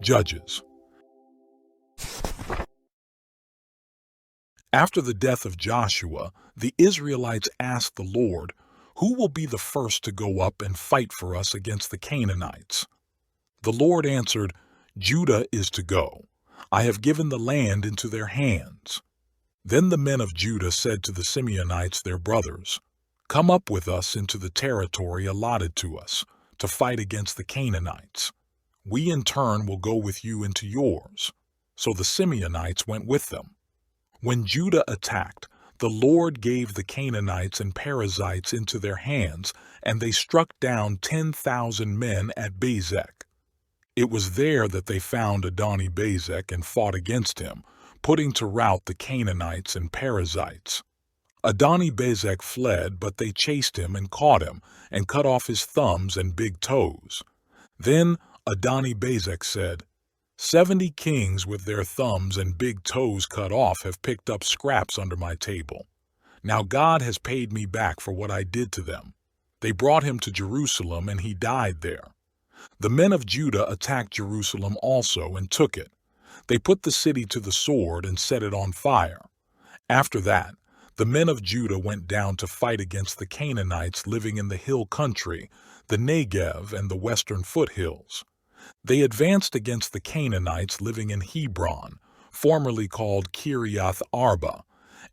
Judges. After the death of Joshua, the Israelites asked the Lord, "Who will be the first to go up and fight for us against the Canaanites?" The Lord answered, "Judah is to go. I have given the land into their hands." Then the men of Judah said to the Simeonites their brothers, "Come up with us into the territory allotted to us, to fight against the Canaanites. We in turn will go with you into yours." So the Simeonites went with them. When Judah attacked, the Lord gave the Canaanites and Perizzites into their hands, and they struck down 10,000 men at Bezek. It was there that they found Adoni-Bezek and fought against him, putting to rout the Canaanites and Perizzites. Adoni-Bezek fled, but they chased him and caught him, and cut off his thumbs and big toes. Then Adoni-Bezek said, 70 kings with their thumbs and big toes cut off have picked up scraps under my table. Now God has paid me back for what I did to them. They brought him to Jerusalem, and he died there. The men of Judah attacked Jerusalem also and took it. They put the city to the sword and set it on fire. After that, the men of Judah went down to fight against the Canaanites living in the hill country, the Negev and the western foothills. They advanced against the Canaanites living in Hebron, formerly called Kiriath Arba,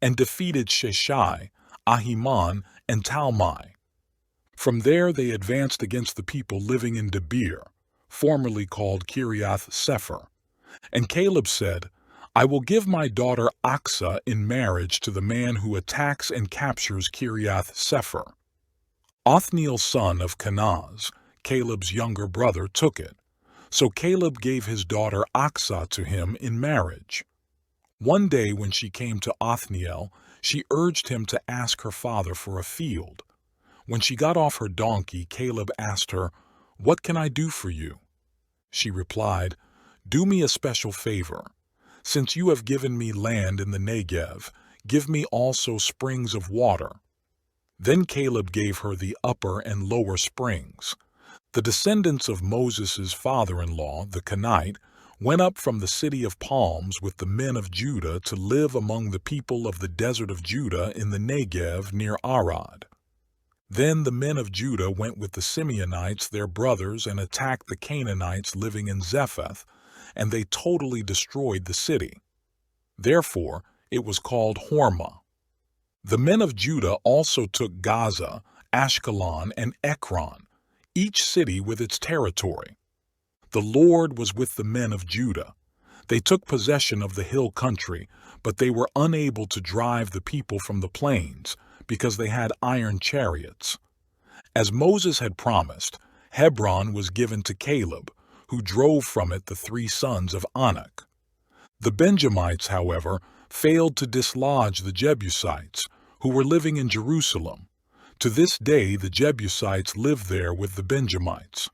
and defeated Sheshai, Ahiman, and Talmai. From there they advanced against the people living in Debir, formerly called Kiriath Sepher. And Caleb said, "I will give my daughter Achsah in marriage to the man who attacks and captures Kiriath Sepher." Othniel son of Kenaz, Caleb's younger brother, took it. So Caleb gave his daughter Achsah to him in marriage. One day when she came to Othniel, she urged him to ask her father for a field. When she got off her donkey, Caleb asked her, "What can I do for you?" She replied, "Do me a special favor. Since you have given me land in the Negev, give me also springs of water." Then Caleb gave her the upper and lower springs. The descendants of Moses' father-in-law, the Kenite, went up from the city of palms with the men of Judah to live among the people of the desert of Judah in the Negev near Arad. Then the men of Judah went with the Simeonites, their brothers, and attacked the Canaanites living in Zephath, and they totally destroyed the city. Therefore it was called Hormah. The men of Judah also took Gaza, Ashkelon, and Ekron, each city with its territory. The Lord was with the men of Judah. They took possession of the hill country, but they were unable to drive the people from the plains, because they had iron chariots. As Moses had promised, Hebron was given to Caleb, who drove from it the 3 sons of Anak. The Benjamites, however, failed to dislodge the Jebusites, who were living in Jerusalem. To this day the Jebusites live there with the Benjamites.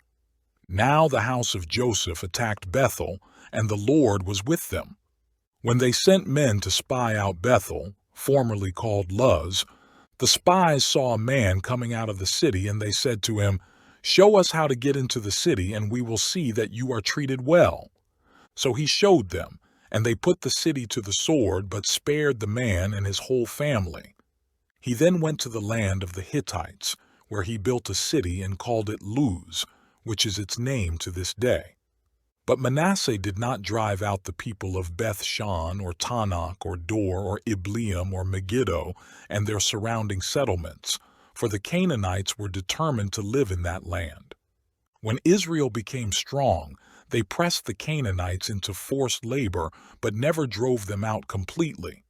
Now the house of Joseph attacked Bethel, and the Lord was with them. When they sent men to spy out Bethel, formerly called Luz, the spies saw a man coming out of the city, and they said to him, "Show us how to get into the city, and we will see that you are treated well." So he showed them, and they put the city to the sword, but spared the man and his whole family. He then went to the land of the Hittites, where he built a city and called it Luz, which is its name to this day. But Manasseh did not drive out the people of Beth-shan or Tanakh or Dor or Ibleam or Megiddo and their surrounding settlements, for the Canaanites were determined to live in that land. When Israel became strong, they pressed the Canaanites into forced labor, but never drove them out completely.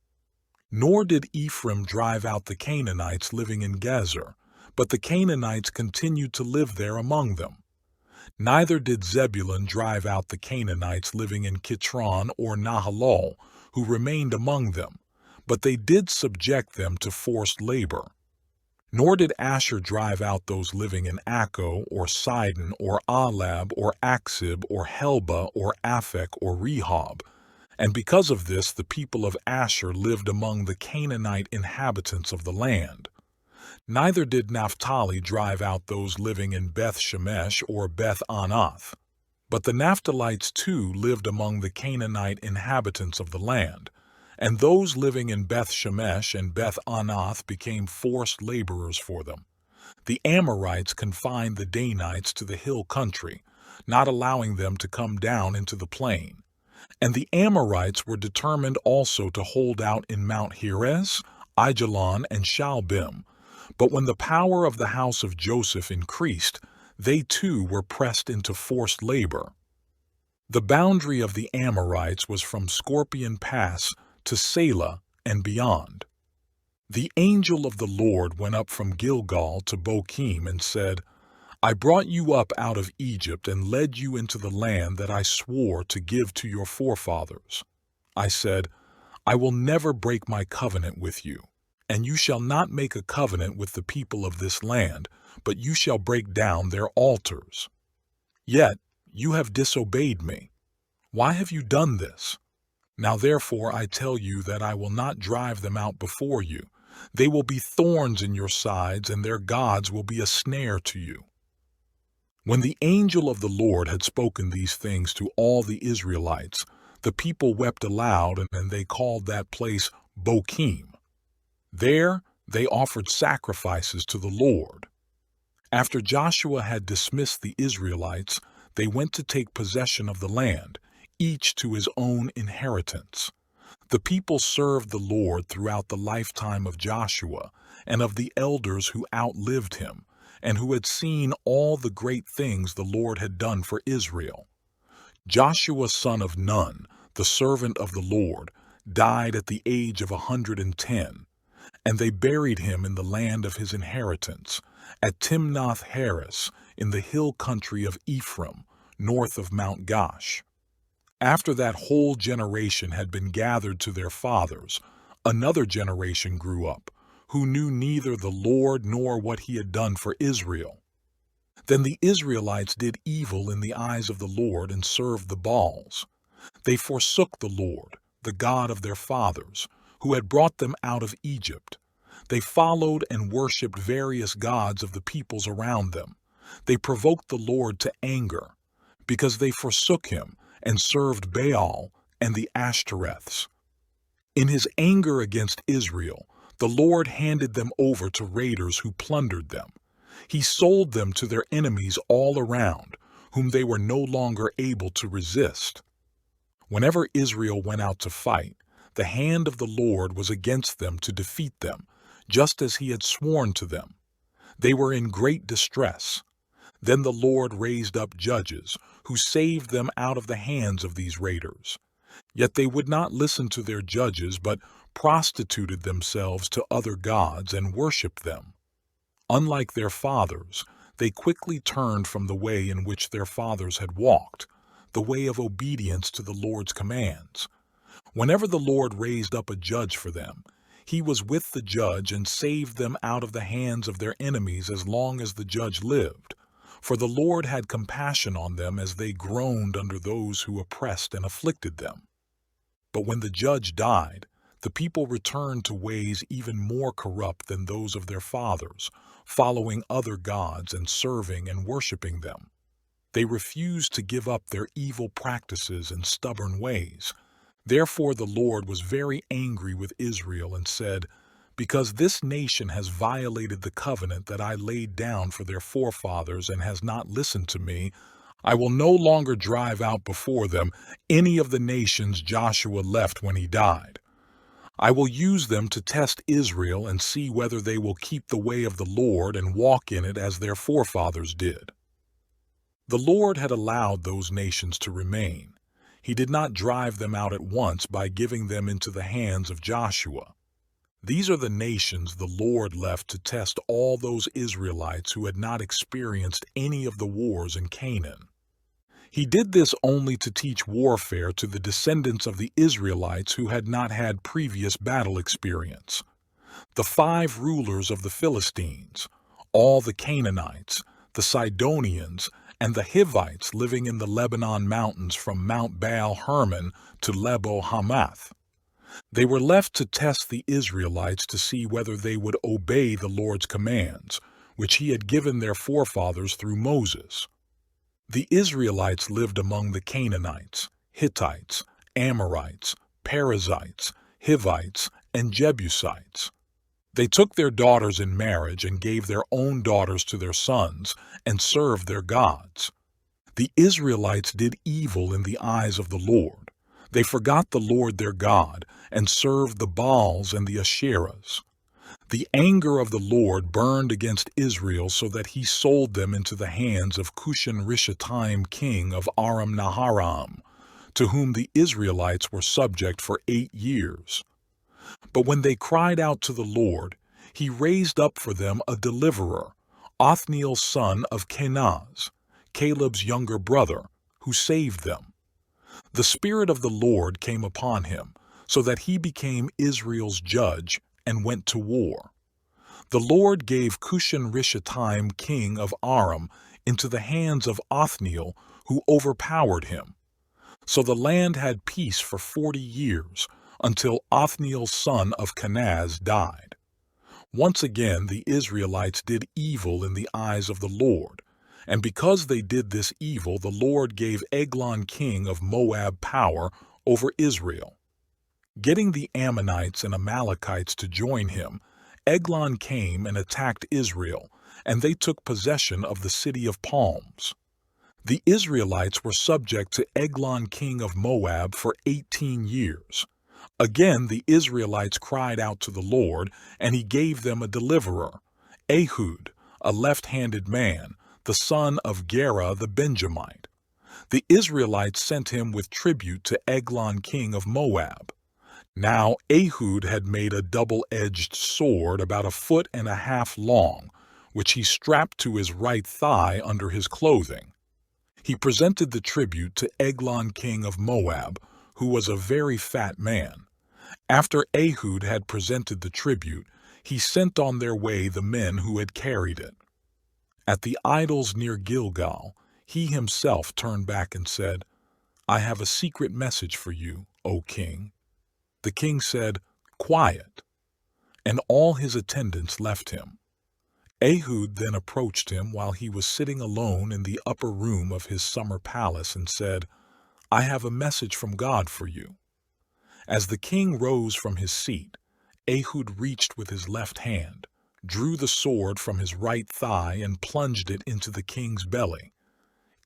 Nor did Ephraim drive out the Canaanites living in Gezer, but the Canaanites continued to live there among them. Neither did Zebulun drive out the Canaanites living in Kitron or Nahalol, who remained among them, but they did subject them to forced labor. Nor did Asher drive out those living in Akko or Sidon or Alab or Aksib or Helba or Aphek or Rehob, and because of this the people of Asher lived among the Canaanite inhabitants of the land. Neither did Naphtali drive out those living in Beth-Shemesh or Beth-Anath. But the Naphtalites too lived among the Canaanite inhabitants of the land, and those living in Beth Shemesh and Beth Anath became forced laborers for them. The Amorites confined the Danites to the hill country, not allowing them to come down into the plain. And the Amorites were determined also to hold out in Mount Heres, Aijalon, and Shaalbim. But when the power of the house of Joseph increased, they too were pressed into forced labor. The boundary of the Amorites was from Scorpion Pass to Selah and beyond. The angel of the Lord went up from Gilgal to Bochim and said, I brought you up out of Egypt and led you into the land that I swore to give to your forefathers. I said, I will never break my covenant with you, and you shall not make a covenant with the people of this land, but you shall break down their altars. Yet you have disobeyed me. Why have you done this? Now therefore I tell you that I will not drive them out before you. They will be thorns in your sides, and their gods will be a snare to you. When the angel of the Lord had spoken these things to all the Israelites, the people wept aloud, and they called that place Bochim. There they offered sacrifices to the Lord. After Joshua had dismissed the Israelites, they went to take possession of the land, each to his own inheritance. The people served the Lord throughout the lifetime of Joshua and of the elders who outlived him, and who had seen all the great things the Lord had done for Israel. Joshua son of Nun, the servant of the Lord, died at the age of 110, and they buried him in the land of his inheritance, at Timnath Heres, in the hill country of Ephraim, north of Mount Gosh. After that whole generation had been gathered to their fathers, another generation grew up, who knew neither the Lord nor what he had done for Israel. Then the Israelites did evil in the eyes of the Lord and served the Baals. They forsook the Lord, the God of their fathers, who had brought them out of Egypt. They followed and worshipped various gods of the peoples around them. They provoked the Lord to anger, because they forsook him and served Baal and the Ashtoreths. In his anger against Israel, the Lord handed them over to raiders who plundered them. He sold them to their enemies all around, whom they were no longer able to resist. Whenever Israel went out to fight, the hand of the Lord was against them to defeat them, just as he had sworn to them. They were in great distress. Then the Lord raised up judges, who saved them out of the hands of these raiders. Yet they would not listen to their judges, but prostituted themselves to other gods and worshipped them. Unlike their fathers, they quickly turned from the way in which their fathers had walked, the way of obedience to the Lord's commands. Whenever the Lord raised up a judge for them, he was with the judge and saved them out of the hands of their enemies as long as the judge lived. For the Lord had compassion on them as they groaned under those who oppressed and afflicted them. But when the judge died, the people returned to ways even more corrupt than those of their fathers, following other gods and serving and worshiping them. They refused to give up their evil practices and stubborn ways. Therefore the Lord was very angry with Israel and said, Because this nation has violated the covenant that I laid down for their forefathers and has not listened to me, I will no longer drive out before them any of the nations Joshua left when he died. I will use them to test Israel and see whether they will keep the way of the Lord and walk in it as their forefathers did. The Lord had allowed those nations to remain. He did not drive them out at once by giving them into the hands of Joshua. These are the nations the Lord left to test all those Israelites who had not experienced any of the wars in Canaan. He did this only to teach warfare to the descendants of the Israelites who had not had previous battle experience. The 5 rulers of the Philistines, all the Canaanites, the Sidonians, and the Hivites living in the Lebanon mountains from Mount Baal Hermon to Lebo Hamath. They were left to test the Israelites to see whether they would obey the Lord's commands, which he had given their forefathers through Moses. The Israelites lived among the Canaanites, Hittites, Amorites, Perizzites, Hivites, and Jebusites. They took their daughters in marriage and gave their own daughters to their sons and served their gods. The Israelites did evil in the eyes of the Lord. They forgot the Lord their God and served the Baals and the Asherahs. The anger of the Lord burned against Israel so that he sold them into the hands of Cushan-Rishathaim king of Aram-Naharaim, to whom the Israelites were subject for 8 years. But when they cried out to the Lord, he raised up for them a deliverer, Othniel son of Kenaz, Caleb's younger brother, who saved them. The Spirit of the Lord came upon him, so that he became Israel's judge and went to war. The Lord gave Cushan-Rishathaim king of Aram into the hands of Othniel, who overpowered him. So the land had peace for 40 years, until Othniel's son of Kenaz died. Once again the Israelites did evil in the eyes of the Lord, and because they did this evil, the Lord gave Eglon king of Moab power over Israel. Getting the Ammonites and Amalekites to join him, Eglon came and attacked Israel, and they took possession of the city of palms. The Israelites were subject to Eglon king of Moab for 18 years. Again the Israelites cried out to the Lord, and he gave them a deliverer, Ehud, a left-handed man, the son of Gera the Benjamite. The Israelites sent him with tribute to Eglon king of Moab. Now Ehud had made a double-edged sword about 1.5 feet long, which he strapped to his right thigh under his clothing. He presented the tribute to Eglon king of Moab, who was a very fat man. After Ehud had presented the tribute, he sent on their way the men who had carried it. At the idols near Gilgal, he himself turned back and said, "I have a secret message for you, O king." The king said, "Quiet," and all his attendants left him. Ehud then approached him while he was sitting alone in the upper room of his summer palace and said, "I have a message from God for you." As the king rose from his seat, Ehud reached with his left hand, drew the sword from his right thigh and plunged it into the king's belly.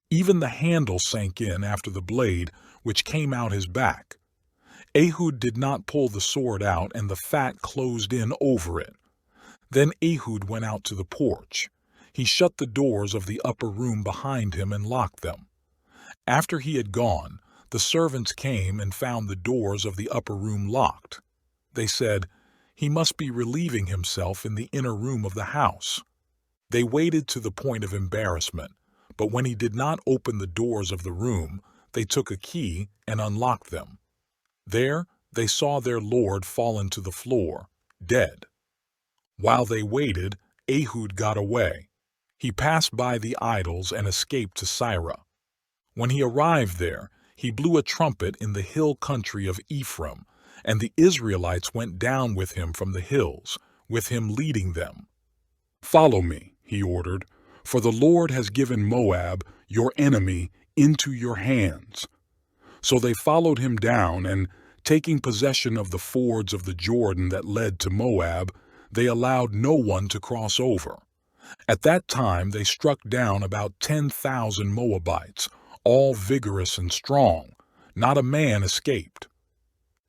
Even the handle sank in after the blade, which came out his back. Ehud did not pull the sword out, and the fat closed in over it. Then Ehud went out to the porch. He shut the doors of the upper room behind him and locked them. After he had gone, the servants came and found the doors of the upper room locked. They said, "He must be relieving himself in the inner room of the house." They waited to the point of embarrassment, but when he did not open the doors of the room, they took a key and unlocked them. There they saw their lord fallen to the floor, dead. While they waited, Ehud got away. He passed by the idols and escaped to Sirah. When he arrived there, he blew a trumpet in the hill country of Ephraim, and the Israelites went down with him from the hills, with him leading them. "Follow me," he ordered, "for the Lord has given Moab, your enemy, into your hands." So they followed him down, and, taking possession of the fords of the Jordan that led to Moab, they allowed no one to cross over. At that time they struck down about 10,000 Moabites, all vigorous and strong. Not a man escaped.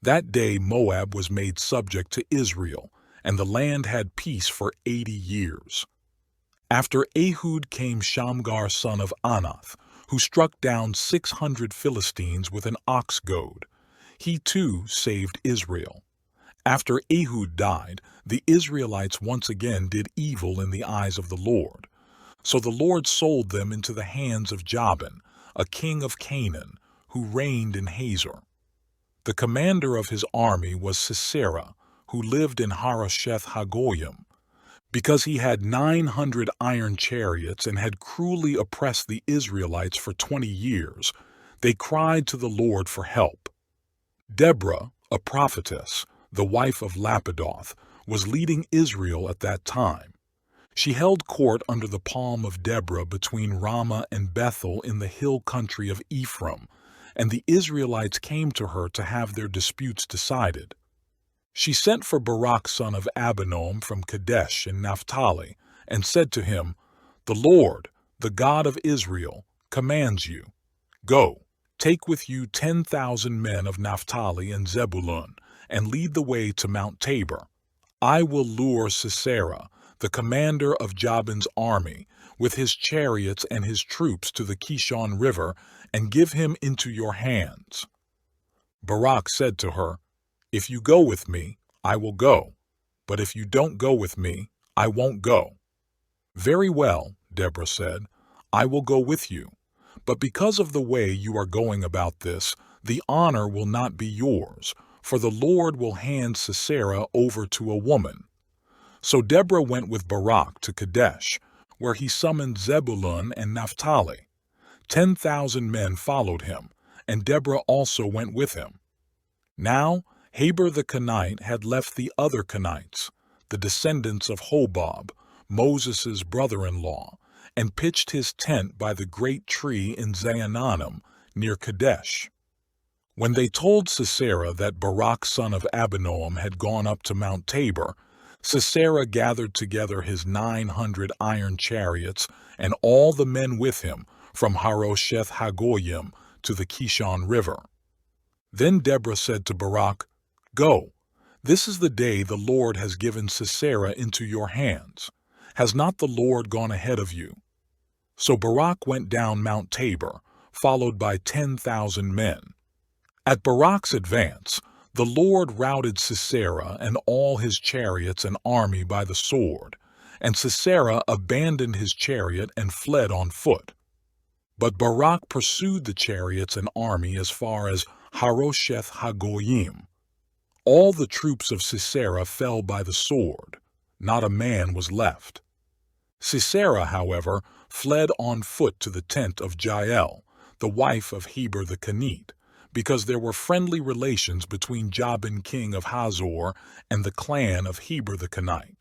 That day Moab was made subject to Israel, and the land had peace for 80 years. After Ehud came Shamgar son of Anath, who struck down 600 Philistines with an ox goad. He too saved Israel. After Ehud died, the Israelites once again did evil in the eyes of the Lord. So the Lord sold them into the hands of Jabin, a king of Canaan, who reigned in Hazor. The commander of his army was Sisera, who lived in Harosheth Hagoyim. Because he had 900 iron chariots and had cruelly oppressed the Israelites for 20 years, they cried to the Lord for help. Deborah, a prophetess, the wife of Lapidoth, was leading Israel at that time. She held court under the palm of Deborah between Ramah and Bethel in the hill country of Ephraim, and the Israelites came to her to have their disputes decided. She sent for Barak son of Abinoam from Kadesh in Naphtali, and said to him, "The Lord, the God of Israel, commands you, go, take with you 10,000 men of Naphtali and Zebulun, and lead the way to Mount Tabor. I will lure Sisera, the commander of Jabin's army, with his chariots and his troops to the Kishon River, and give him into your hands." Barak said to her, "If you go with me, I will go, but if you don't go with me, I won't go." "Very well," Deborah said, "I will go with you, but because of the way you are going about this, the honor will not be yours, for the Lord will hand Sisera over to a woman." So Deborah went with Barak to Kadesh, where he summoned Zebulun and Naphtali. 10,000 men followed him, and Deborah also went with him. Now Heber the Kenite had left the other Kenites, the descendants of Hobab, Moses' brother-in-law, and pitched his tent by the great tree in Zaanannim, near Kadesh. When they told Sisera that Barak son of Abinoam had gone up to Mount Tabor, Sisera gathered together his 900 iron chariots and all the men with him from Harosheth Hagoyim to the Kishon River. Then Deborah said to Barak, "Go, this is the day the Lord has given Sisera into your hands. Has not the Lord gone ahead of you?" So Barak went down Mount Tabor, followed by 10,000 men. At Barak's advance, the Lord routed Sisera and all his chariots and army by the sword, and Sisera abandoned his chariot and fled on foot. But Barak pursued the chariots and army as far as Harosheth Hagoyim. All the troops of Sisera fell by the sword. Not a man was left. Sisera, however, fled on foot to the tent of Jael, the wife of Heber the Kenite, because there were friendly relations between Jabin king of Hazor and the clan of Heber the Kenite.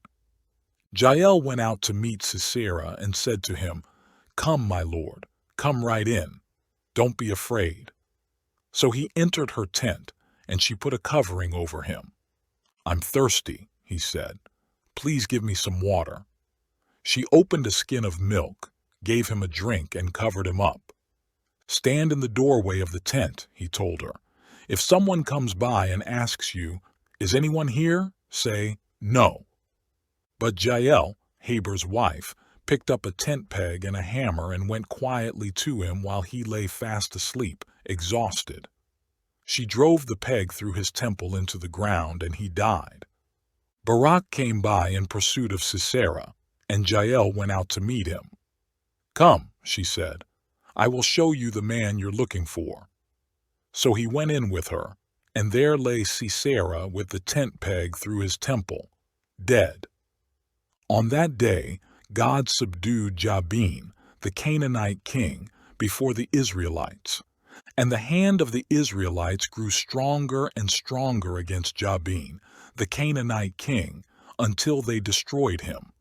Jael went out to meet Sisera and said to him, "Come, my lord, come right in. Don't be afraid." So he entered her tent, and she put a covering over him. "I'm thirsty," he said. "Please give me some water." She opened a skin of milk, gave him a drink, and covered him up. "Stand in the doorway of the tent," he told her. "If someone comes by and asks you, 'Is anyone here?' say, 'No.'" But Jael, Heber's wife, picked up a tent peg and a hammer and went quietly to him while he lay fast asleep, exhausted. She drove the peg through his temple into the ground, and he died. Barak came by in pursuit of Sisera, and Jael went out to meet him. "Come," she said, "I will show you the man you're looking for." So he went in with her, and there lay Sisera with the tent peg through his temple, dead. On that day, God subdued Jabin, the Canaanite king, before the Israelites, and the hand of the Israelites grew stronger and stronger against Jabin, the Canaanite king, until they destroyed him.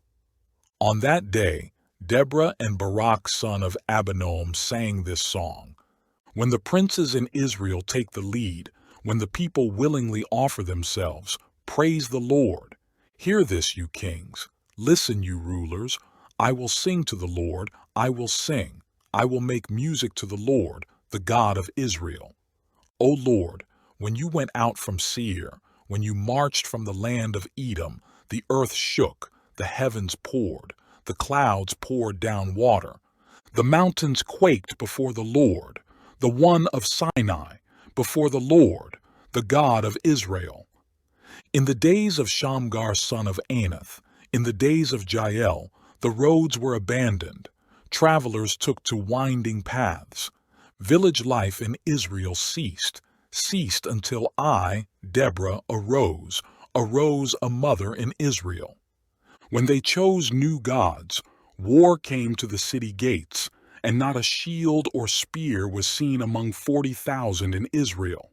On that day, Deborah and Barak son of Abinoam sang this song. When the princes in Israel take the lead, when the people willingly offer themselves, praise the Lord. Hear this, you kings. Listen, you rulers. I will sing to the Lord. I will sing. I will make music to the Lord, the God of Israel. O Lord, when you went out from Seir, when you marched from the land of Edom, the earth shook, the heavens poured, the clouds poured down water. The mountains quaked before the Lord, the one of Sinai, before the Lord, the God of Israel. In the days of Shamgar son of Anath, in the days of Jael, the roads were abandoned. Travelers took to winding paths. Village life in Israel ceased until I, Deborah, arose a mother in Israel. When they chose new gods, war came to the city gates, and not a shield or spear was seen among 40,000 in Israel.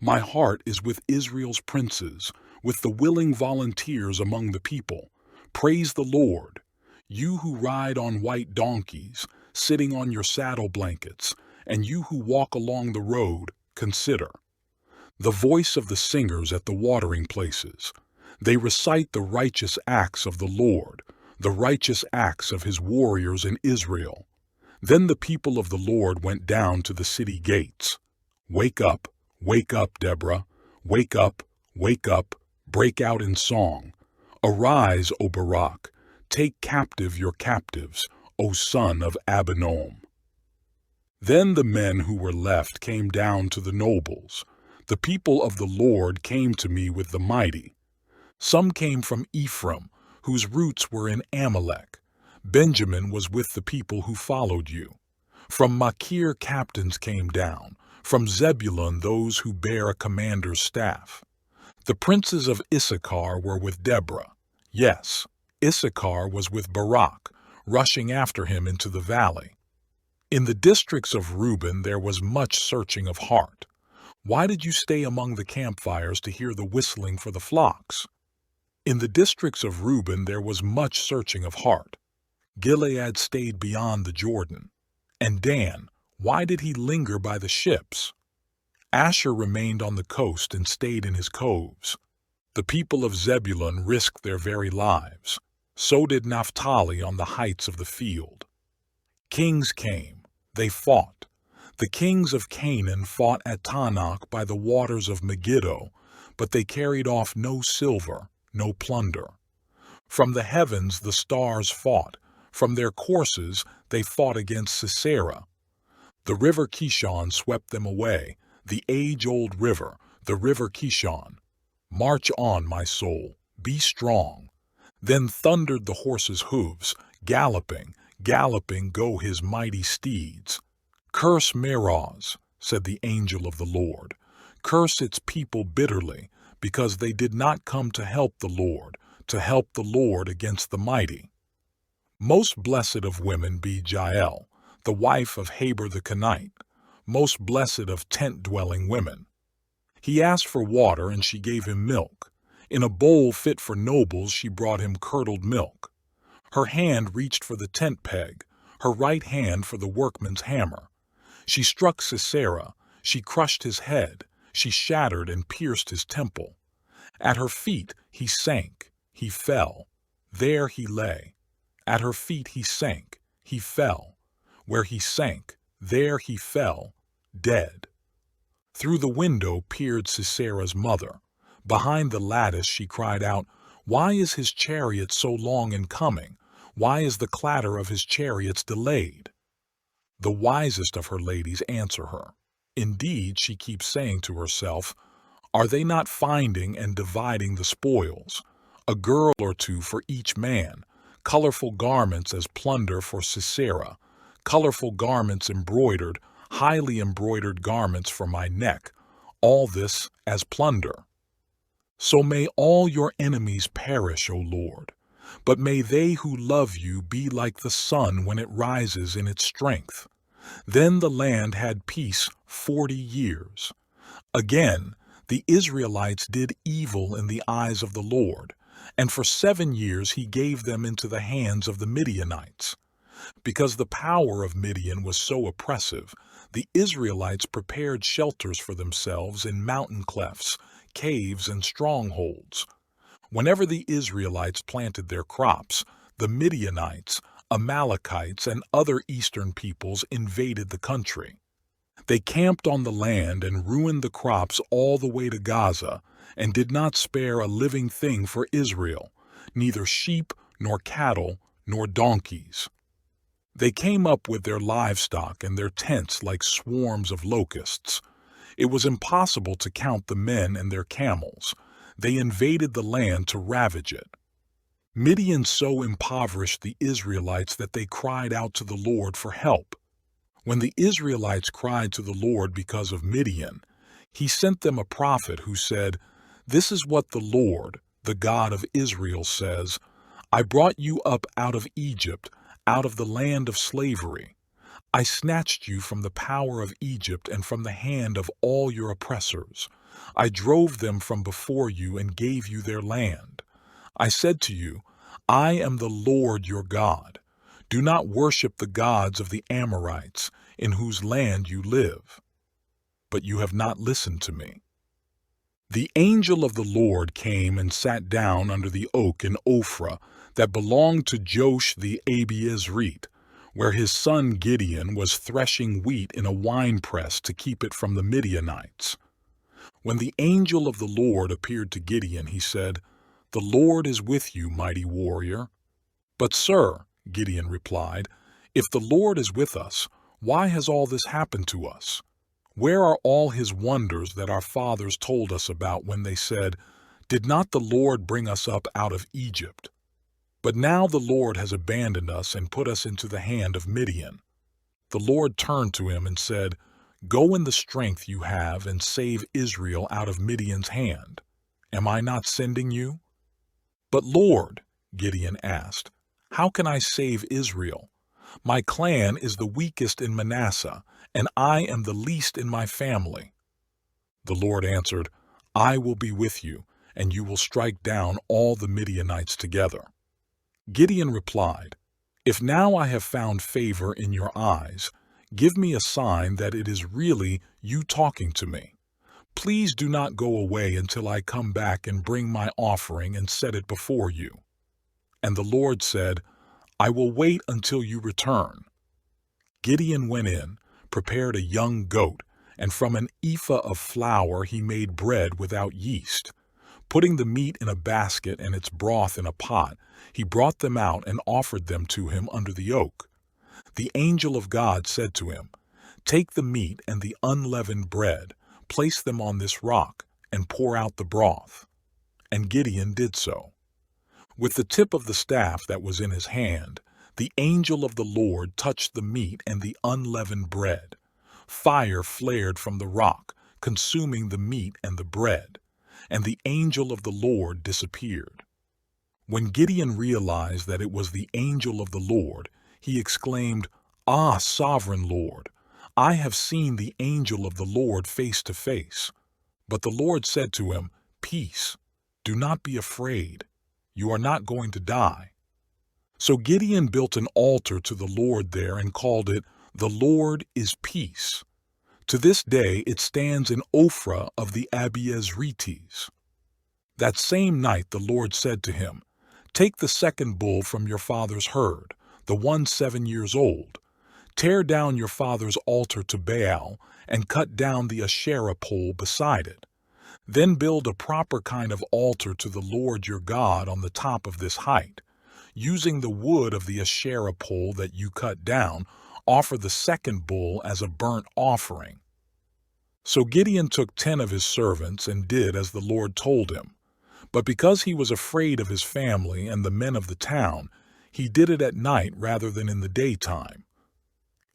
My heart is with Israel's princes, with the willing volunteers among the people. Praise the Lord. You who ride on white donkeys, sitting on your saddle blankets, and you who walk along the road, consider the voice of the singers at the watering places. They recite the righteous acts of the Lord, the righteous acts of his warriors in Israel. Then the people of the Lord went down to the city gates. Wake up, Deborah. Wake up, break out in song. Arise, O Barak, take captive your captives, O son of Abinoam. Then the men who were left came down to the nobles. The people of the Lord came to me with the mighty. Some came from Ephraim, whose roots were in Amalek. Benjamin was with the people who followed you. From Machir captains came down, from Zebulun those who bear a commander's staff. The princes of Issachar were with Deborah. Yes, Issachar was with Barak, rushing after him into the valley. In the districts of Reuben there was much searching of heart. Why did you stay among the campfires to hear the whistling for the flocks? In the districts of Reuben there was much searching of heart. Gilead stayed beyond the Jordan. And Dan, why did he linger by the ships? Asher remained on the coast and stayed in his coves. The people of Zebulun risked their very lives. So did Naphtali on the heights of the field. Kings came. They fought. The kings of Canaan fought at Tanakh by the waters of Megiddo, but they carried off no silver, no plunder. From the heavens the stars fought. From their courses they fought against Sisera. The river Kishon swept them away, the age-old river, the river Kishon. March on, my soul, be strong. Then thundered the horses' hooves, galloping, galloping go his mighty steeds. Curse Meroz, said the angel of the Lord. Curse its people bitterly, because they did not come to help the Lord against the mighty. Most blessed of women be Jael, the wife of Heber the Kenite, most blessed of tent-dwelling women. He asked for water, and she gave him milk. In a bowl fit for nobles she brought him curdled milk. Her hand reached for the tent peg, her right hand for the workman's hammer. She struck Sisera, she crushed his head, she shattered and pierced his temple. At her feet he sank, he fell. There he lay. At her feet he sank, he fell. Where he sank, there he fell, dead. Through the window peered Sisera's mother. Behind the lattice she cried out, "Why is his chariot so long in coming? Why is the clatter of his chariots delayed?" The wisest of her ladies answer her. Indeed, she keeps saying to herself, "Are they not finding and dividing the spoils? A girl or two for each man, colorful garments as plunder for Sisera, colorful garments embroidered, highly embroidered garments for my neck, all this as plunder." So may all your enemies perish, O Lord, but may they who love you be like the sun when it rises in its strength. Then the land had peace 40 years. Again, the Israelites did evil in the eyes of the Lord, and for 7 years he gave them into the hands of the Midianites. Because the power of Midian was so oppressive, the Israelites prepared shelters for themselves in mountain clefts, caves, and strongholds. Whenever the Israelites planted their crops, the Midianites, Amalekites, and other eastern peoples invaded the country. They camped on the land and ruined the crops all the way to Gaza, and did not spare a living thing for Israel, neither sheep, nor cattle, nor donkeys. They came up with their livestock and their tents like swarms of locusts. It was impossible to count the men and their camels. They invaded the land to ravage it. Midian so impoverished the Israelites that they cried out to the Lord for help. When the Israelites cried to the Lord because of Midian, he sent them a prophet who said, "This is what the Lord, the God of Israel, says, I brought you up out of Egypt, out of the land of slavery. I snatched you from the power of Egypt and from the hand of all your oppressors. I drove them from before you and gave you their land. I said to you, I am the Lord your God. Do not worship the gods of the Amorites, in whose land you live. But you have not listened to me. The angel of the Lord came and sat down under the oak in Ophrah that belonged to Joash the Abiezrite, where his son Gideon was threshing wheat in a winepress to keep it from the Midianites. When the angel of the Lord appeared to Gideon, he said, "The Lord is with you, mighty warrior." "But, sir," Gideon replied, "if the Lord is with us, why has all this happened to us? Where are all his wonders that our fathers told us about when they said, 'Did not the Lord bring us up out of Egypt?' But now the Lord has abandoned us and put us into the hand of Midian." The Lord turned to him and said, "Go in the strength you have and save Israel out of Midian's hand. Am I not sending you?" "But Lord," Gideon asked, "how can I save Israel? My clan is the weakest in Manasseh, and I am the least in my family." The Lord answered, "I will be with you, and you will strike down all the Midianites together." Gideon replied, "If now I have found favor in your eyes, give me a sign that it is really you talking to me. Please do not go away until I come back and bring my offering and set it before you." And the Lord said, "I will wait until you return." Gideon went in, prepared a young goat, and from an ephah of flour he made bread without yeast. Putting the meat in a basket and its broth in a pot, he brought them out and offered them to him under the oak. The angel of God said to him, "Take the meat and the unleavened bread, place them on this rock, and pour out the broth." And Gideon did so. With the tip of the staff that was in his hand, the angel of the Lord touched the meat and the unleavened bread. Fire flared from the rock, consuming the meat and the bread, and the angel of the Lord disappeared. When Gideon realized that it was the angel of the Lord, he exclaimed, "Ah, sovereign Lord, I have seen the angel of the Lord face to face." But the Lord said to him, "Peace, do not be afraid. You are not going to die." So Gideon built an altar to the Lord there and called it, "The Lord is Peace." To this day it stands in Ophrah of the Abiezrites. That same night the Lord said to him, "Take the second bull from your father's herd, the one 7 years old. Tear down your father's altar to Baal and cut down the Asherah pole beside it. Then build a proper kind of altar to the Lord your God on the top of this height. Using the wood of the Asherah pole that you cut down, offer the second bull as a burnt offering." So Gideon took 10 of his servants and did as the Lord told him. But because he was afraid of his family and the men of the town, he did it at night rather than in the daytime.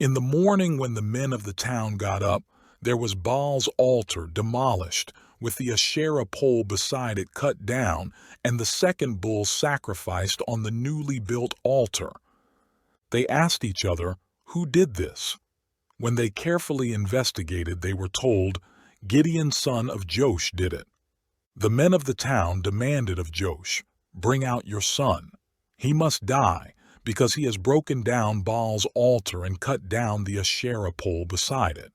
In the morning when the men of the town got up, there was Baal's altar demolished, with the Asherah pole beside it cut down, and the second bull sacrificed on the newly built altar. They asked each other, "Who did this?" When they carefully investigated, they were told, "Gideon son of Joash did it." The men of the town demanded of Joash, "Bring out your son. He must die, because he has broken down Baal's altar and cut down the Asherah pole beside it."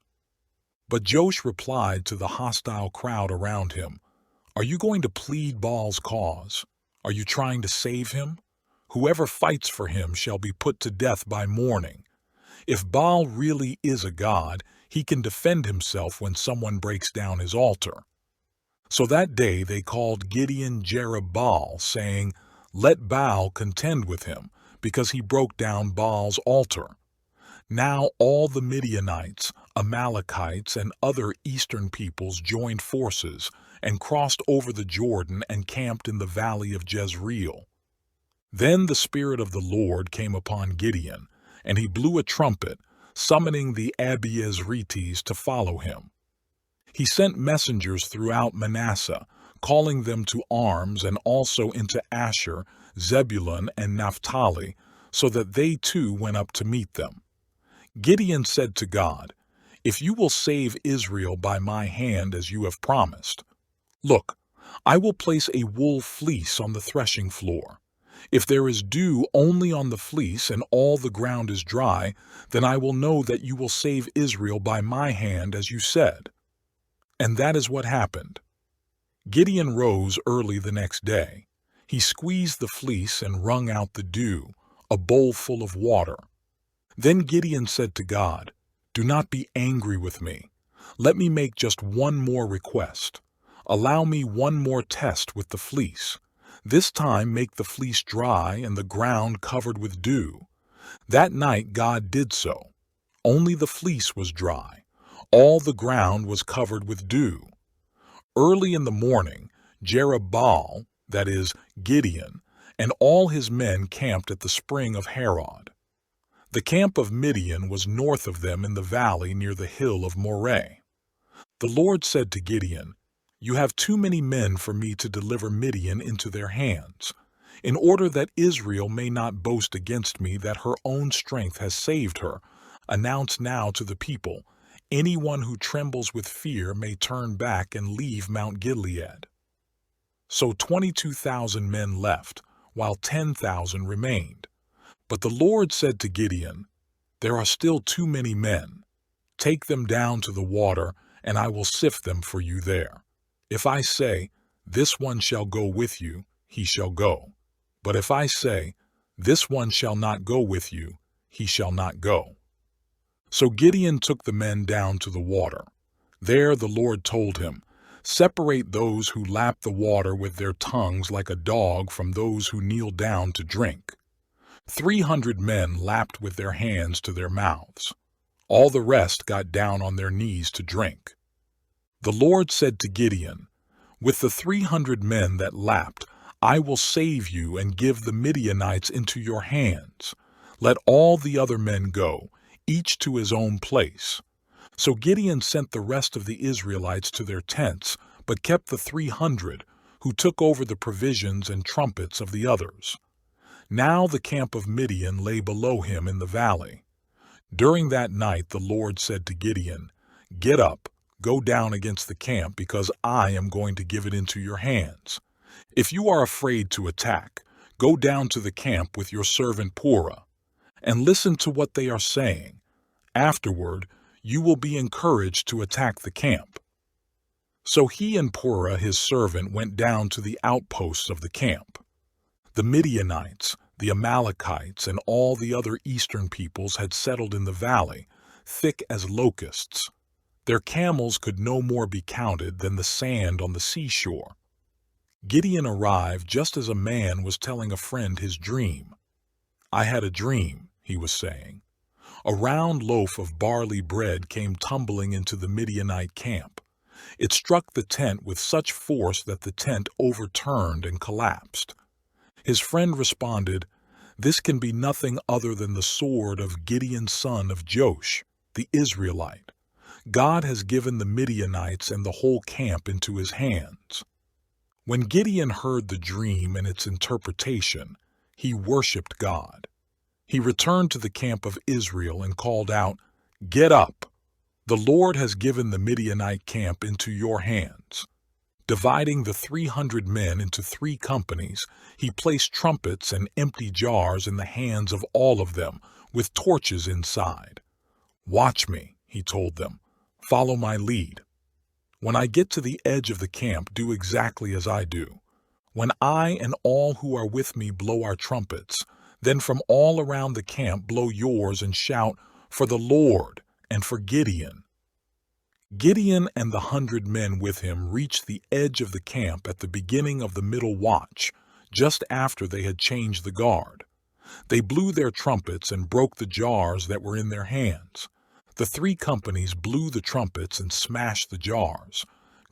But Joash replied to the hostile crowd around him, "Are you going to plead Baal's cause? Are you trying to save him? Whoever fights for him shall be put to death by morning. If Baal really is a god, he can defend himself when someone breaks down his altar." So that day they called Gideon Jerubbaal, saying, "Let Baal contend with him, because he broke down Baal's altar." Now all the Midianites, Amalekites, and other eastern peoples joined forces and crossed over the Jordan and camped in the valley of Jezreel. Then the Spirit of the Lord came upon Gideon, and he blew a trumpet, summoning the Abiezrites to follow him. He sent messengers throughout Manasseh, calling them to arms, and also into Asher, Zebulun, and Naphtali, so that they too went up to meet them. Gideon said to God, "If you will save Israel by my hand as you have promised, look, I will place a wool fleece on the threshing floor. If there is dew only on the fleece and all the ground is dry, then I will know that you will save Israel by my hand, as you said." And that is what happened. Gideon rose early the next day. He squeezed the fleece and wrung out the dew, a bowl full of water. Then Gideon said to God, "Do not be angry with me. Let me make just one more request. Allow me one more test with the fleece. This time make the fleece dry and the ground covered with dew." That night God did so. Only the fleece was dry. All the ground was covered with dew. Early in the morning, Jerubbaal, that is, Gideon, and all his men camped at the spring of Harod. The camp of Midian was north of them in the valley near the hill of Moreh. The Lord said to Gideon, "You have too many men for me to deliver Midian into their hands. In order that Israel may not boast against me that her own strength has saved her, announce now to the people, anyone who trembles with fear may turn back and leave Mount Gilead." So 22,000 men left, while 10,000 remained. But the Lord said to Gideon, "There are still too many men. Take them down to the water, and I will sift them for you there. If I say, 'This one shall go with you,' he shall go. But if I say, 'This one shall not go with you,' he shall not go." So Gideon took the men down to the water. There the Lord told him, "Separate those who lap the water with their tongues like a dog from those who kneel down to drink." 300 men lapped with their hands to their mouths. All the rest got down on their knees to drink. The Lord said to Gideon, "With the 300 men that lapped, I will save you and give the Midianites into your hands. Let all the other men go, each to his own place." So Gideon sent the rest of the Israelites to their tents, but kept the 300, who took over the provisions and trumpets of the others. Now the camp of Midian lay below him in the valley. During that night the Lord said to Gideon, "Get up, go down against the camp, because I am going to give it into your hands. If you are afraid to attack, go down to the camp with your servant Purah, and listen to what they are saying. Afterward, you will be encouraged to attack the camp." So he and Purah his servant went down to the outposts of the camp. The Midianites, the Amalekites, and all the other eastern peoples had settled in the valley, thick as locusts. Their camels could no more be counted than the sand on the seashore. Gideon arrived just as a man was telling a friend his dream. "I had a dream," he was saying. A round loaf of barley bread came tumbling into the Midianite camp. It struck the tent with such force that the tent overturned and collapsed. His friend responded, "This can be nothing other than the sword of Gideon son of Joash, the Israelite. God has given the Midianites and the whole camp into his hands." When Gideon heard the dream and its interpretation, he worshipped God. He returned to the camp of Israel and called out, "Get up! The Lord has given the Midianite camp into your hands." Dividing the 300 men into 3 companies, he placed trumpets and empty jars in the hands of all of them, with torches inside. "Watch me," he told them. "Follow my lead. When I get to the edge of the camp, do exactly as I do. When I and all who are with me blow our trumpets, then from all around the camp blow yours and shout, 'For the Lord and for Gideon.'" Gideon and the 100 men with him reached the edge of the camp at the beginning of the middle watch, just after they had changed the guard. They blew their trumpets and broke the jars that were in their hands. The 3 companies blew the trumpets and smashed the jars.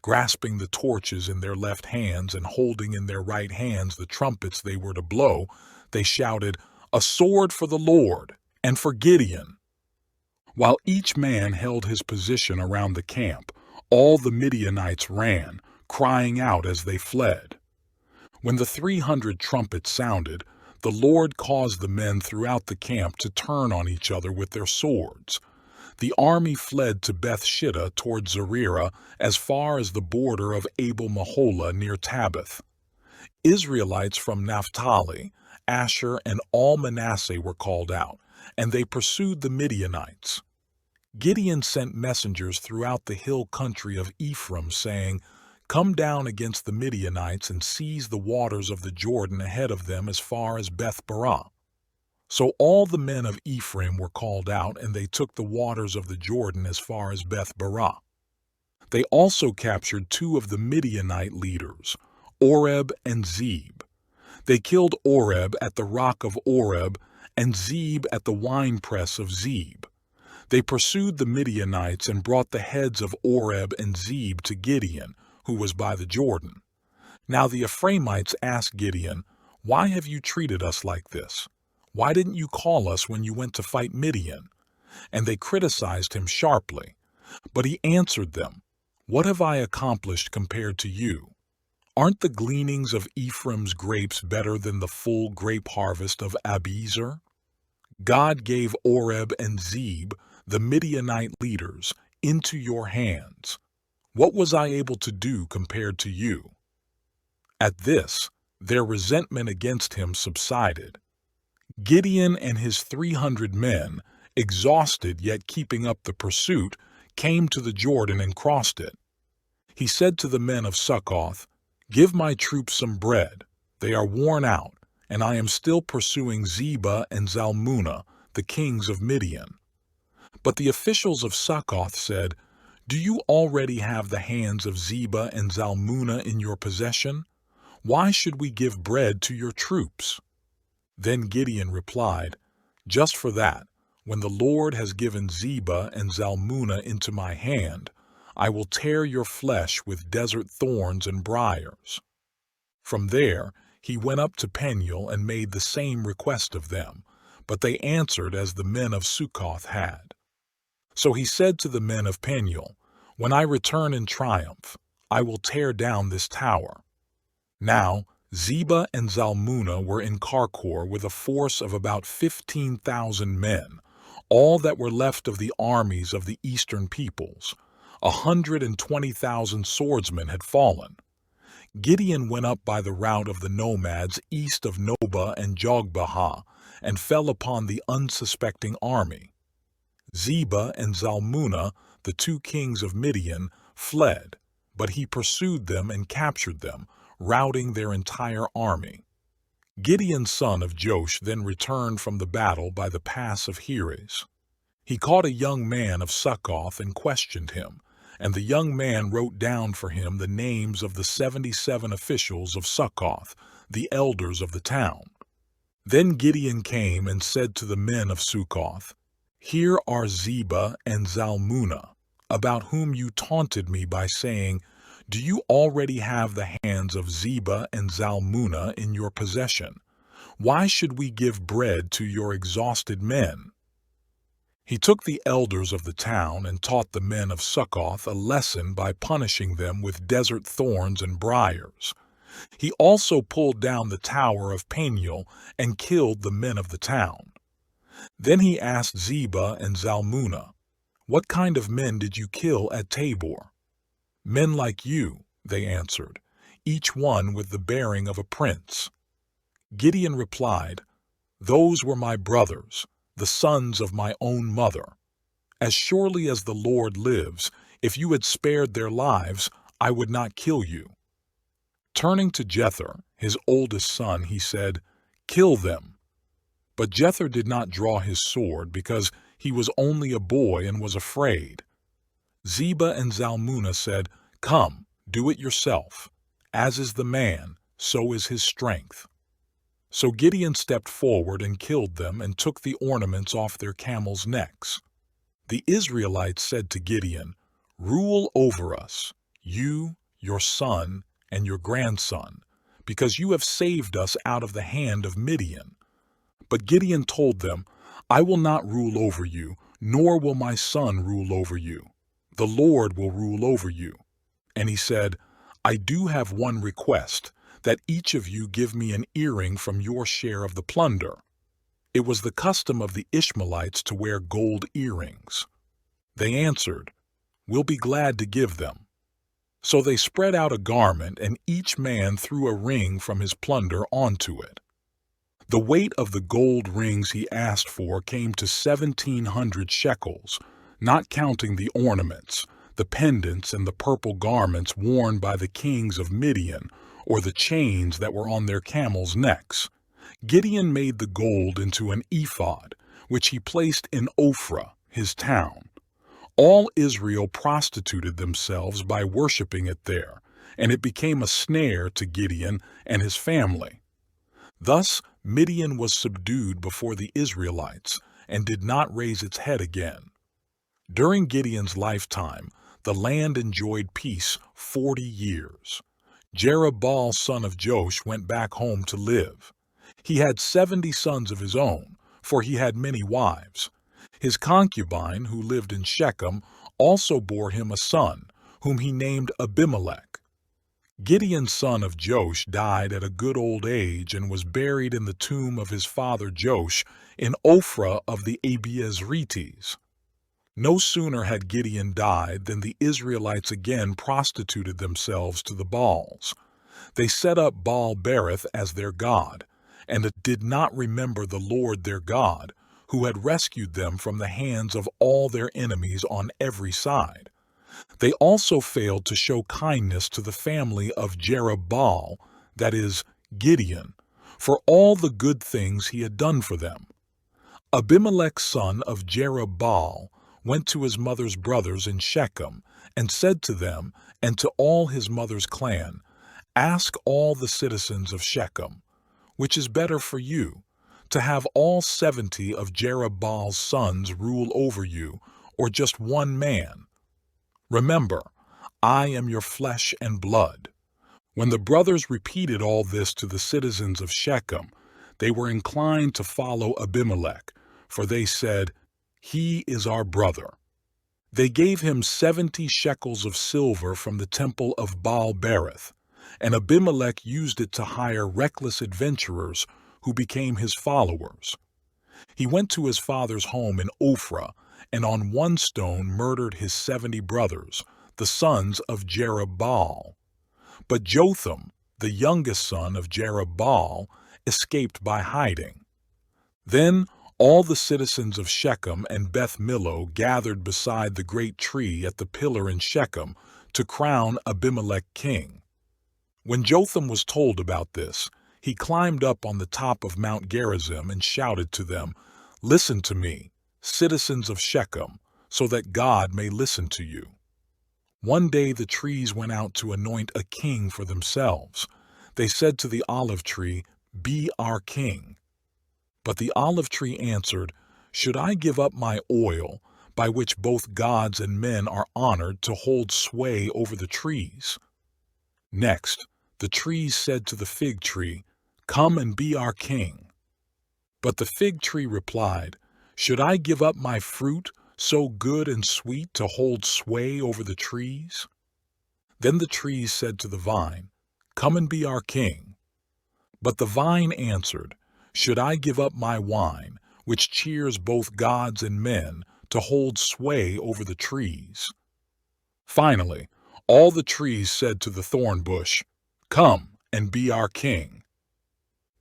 Grasping the torches in their left hands and holding in their right hands the trumpets they were to blow, they shouted, "A sword for the Lord and for Gideon." While each man held his position around the camp, all the Midianites ran, crying out as they fled. When the 300 trumpets sounded, the Lord caused the men throughout the camp to turn on each other with their swords. The army fled to Beth-shittah toward Zererah as far as the border of Abel-Meholah near Tabbath. Israelites from Naphtali, Asher, and all Manasseh were called out, and they pursued the Midianites. Gideon sent messengers throughout the hill country of Ephraim, saying, "Come down against the Midianites and seize the waters of the Jordan ahead of them as far as Beth-barah." So all the men of Ephraim were called out, and they took the waters of the Jordan as far as Beth-barah. They also captured 2 of the Midianite leaders, Oreb and Zeb. They killed Oreb at the rock of Oreb and Zeb at the winepress of Zeb. They pursued the Midianites and brought the heads of Oreb and Zeb to Gideon, who was by the Jordan. Now the Ephraimites asked Gideon, "Why have you treated us like this? Why didn't you call us when you went to fight Midian?" And they criticized him sharply. But he answered them, "What have I accomplished compared to you? Aren't the gleanings of Ephraim's grapes better than the full grape harvest of Abiezer? God gave Oreb and Zeb, the Midianite leaders, into your hands. What was I able to do compared to you?" At this, their resentment against him subsided. Gideon and his 300 men, exhausted yet keeping up the pursuit, came to the Jordan and crossed it. He said to the men of Succoth, "Give my troops some bread. They are worn out, and I am still pursuing Zebah and Zalmunna, the kings of Midian." But the officials of Succoth said, "Do you already have the hands of Zebah and Zalmunna in your possession? Why should we give bread to your troops?" Then Gideon replied, "Just for that, when the Lord has given Zebah and Zalmunna into my hand, I will tear your flesh with desert thorns and briars." From there he went up to Peniel and made the same request of them, but they answered as the men of Succoth had. So he said to the men of Peniel, "When I return in triumph, I will tear down this tower." Now Zebah and Zalmunna were in Karkor with a force of about 15,000 men, all that were left of the armies of the eastern peoples. 120,000 swordsmen had fallen. Gideon went up by the route of the nomads east of Nobah and Jogbehah, and fell upon the unsuspecting army. Zebah and Zalmunna, the 2 kings of Midian, fled, but he pursued them and captured them, routing their entire army. Gideon's son of Joash then returned from the battle by the pass of Heres. He caught a young man of Succoth and questioned him, and the young man wrote down for him the names of the 77 officials of Succoth, the elders of the town. Then Gideon came and said to the men of Succoth, "Here are Zebah and Zalmunna, about whom you taunted me by saying, 'Do you already have the hands of Zebah and Zalmunna in your possession? Why should we give bread to your exhausted men?'" He took the elders of the town and taught the men of Succoth a lesson by punishing them with desert thorns and briars. He also pulled down the tower of Peniel and killed the men of the town. Then he asked Zebah and Zalmunna, "What kind of men did you kill at Tabor?" "Men like you," they answered, "each one with the bearing of a prince." Gideon replied, "Those were my brothers, the sons of my own mother. As surely as the Lord lives, if you had spared their lives, I would not kill you." Turning to Jether, his oldest son, he said, "Kill them." But Jether did not draw his sword because he was only a boy and was afraid. Zebah and Zalmunna said, "Come, do it yourself. As is the man, so is his strength." So Gideon stepped forward and killed them and took the ornaments off their camels' necks. The Israelites said to Gideon, "Rule over us, you, your son, and your grandson, because you have saved us out of the hand of Midian." But Gideon told them, "I will not rule over you, nor will my son rule over you. The Lord will rule over you." And he said, "I do have one request, that each of you give me an earring from your share of the plunder." It was the custom of the Ishmaelites to wear gold earrings. They answered, "We'll be glad to give them." So they spread out a garment, and each man threw a ring from his plunder onto it. The weight of the gold rings he asked for came to 1,700 shekels, not counting the ornaments, the pendants, and the purple garments worn by the kings of Midian, or the chains that were on their camels' necks. Gideon made the gold into an ephod, which he placed in Ophrah, his town. All Israel prostituted themselves by worshiping it there, and it became a snare to Gideon and his family. Thus Midian was subdued before the Israelites and did not raise its head again. During Gideon's lifetime, the land enjoyed peace 40 years. Jerubbaal son of Joash went back home to live. He had 70 sons of his own, for he had many wives. His concubine, who lived in Shechem, also bore him a son, whom he named Abimelech. Gideon's son of Joash died at a good old age and was buried in the tomb of his father Joash in Ophrah of the Abiezrites. No sooner had Gideon died than the Israelites again prostituted themselves to the Baals. They set up Baal-berith as their god, and did not remember the Lord their God, who had rescued them from the hands of all their enemies on every side. They also failed to show kindness to the family of Jerubbaal, that is, Gideon, for all the good things he had done for them. Abimelech son of Jerubbaal went to his mother's brothers in Shechem, and said to them and to all his mother's clan, "Ask all the citizens of Shechem, which is better for you, to have all 70 of Jerubbaal's sons rule over you, or just one man? Remember, I am your flesh and blood." When the brothers repeated all this to the citizens of Shechem, they were inclined to follow Abimelech, for they said, "He is our brother." They gave him 70 shekels of silver from the temple of Baal-berith, and Abimelech used it to hire reckless adventurers who became his followers. He went to his father's home in Ophrah, and on one stone murdered his 70 brothers, the sons of Jerubbaal. But Jotham, the youngest son of Jerubbaal, escaped by hiding. Then all the citizens of Shechem and Beth Millo gathered beside the great tree at the pillar in Shechem to crown Abimelech king. When Jotham was told about this, he climbed up on the top of Mount Gerizim and shouted to them, "Listen to me, citizens of Shechem, so that God may listen to you." One day the trees went out to anoint a king for themselves. They said to the olive tree, "Be our king." But the olive tree answered, "Should I give up my oil, by which both gods and men are honored, to hold sway over the trees?" Next, the trees said to the fig tree, "Come and be our king." But the fig tree replied, "Should I give up my fruit, so good and sweet, to hold sway over the trees?" Then the trees said to the vine, "Come and be our king." But the vine answered, "Should I give up my wine, which cheers both gods and men, to hold sway over the trees?" Finally, all the trees said to the thorn bush, "Come and be our king."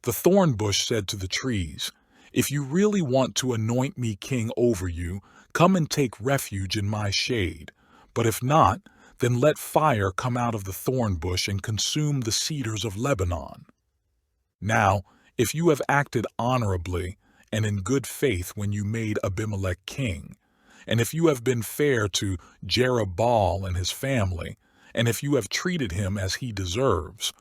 The thorn bush said to the trees, "If you really want to anoint me king over you, come and take refuge in my shade. But if not, then let fire come out of the thorn bush and consume the cedars of Lebanon." Now, if you have acted honorably and in good faith when you made Abimelech king, and if you have been fair to Jerubbaal and his family, and if you have treated him as he deserves,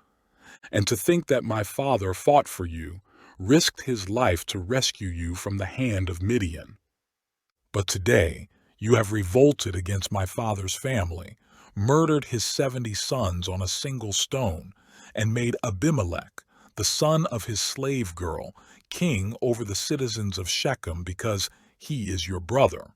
and to think that my father fought for you, risked his life to rescue you from the hand of Midian. But today you have revolted against my father's family, murdered his 70 sons on a single stone, and made Abimelech, the son of his slave girl, king over the citizens of Shechem, because he is your brother.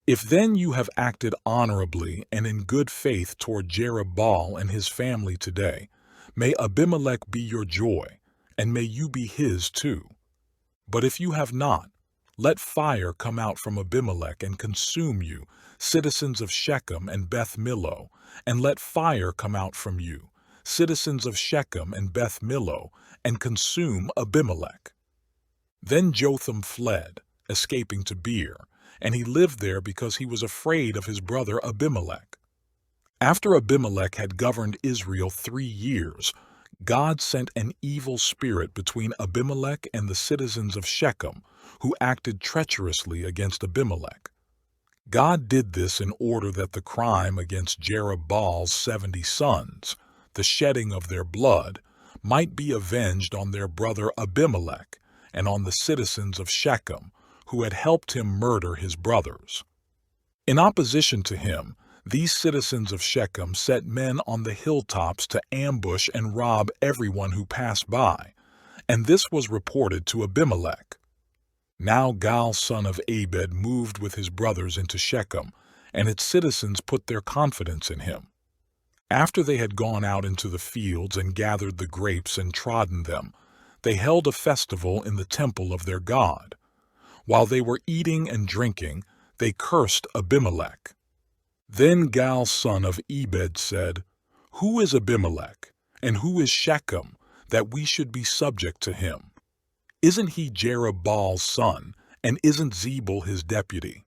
If then you have acted honorably and in good faith toward Jerubbaal and his family today, may Abimelech be your joy, and may you be his too. But if you have not, let fire come out from Abimelech and consume you, citizens of Shechem and Beth Millo, and let fire come out from you, citizens of Shechem and Beth Millo, and consume Abimelech. Then Jotham fled, escaping to Beer, and he lived there because he was afraid of his brother Abimelech. After Abimelech had governed Israel 3 years, God sent an evil spirit between Abimelech and the citizens of Shechem, who acted treacherously against Abimelech. God did this in order that the crime against Jerubaal's 70 sons, the shedding of their blood, might be avenged on their brother Abimelech and on the citizens of Shechem, who had helped him murder his brothers. In opposition to him, these citizens of Shechem set men on the hilltops to ambush and rob everyone who passed by, and this was reported to Abimelech. Now Gaal son of Abed moved with his brothers into Shechem, and its citizens put their confidence in him. After they had gone out into the fields and gathered the grapes and trodden them, they held a festival in the temple of their god. While they were eating and drinking, they cursed Abimelech. Then Gaal son of Ebed said, "Who is Abimelech, and who is Shechem, that we should be subject to him? Isn't he Jerubaal's son, and isn't Zebul his deputy?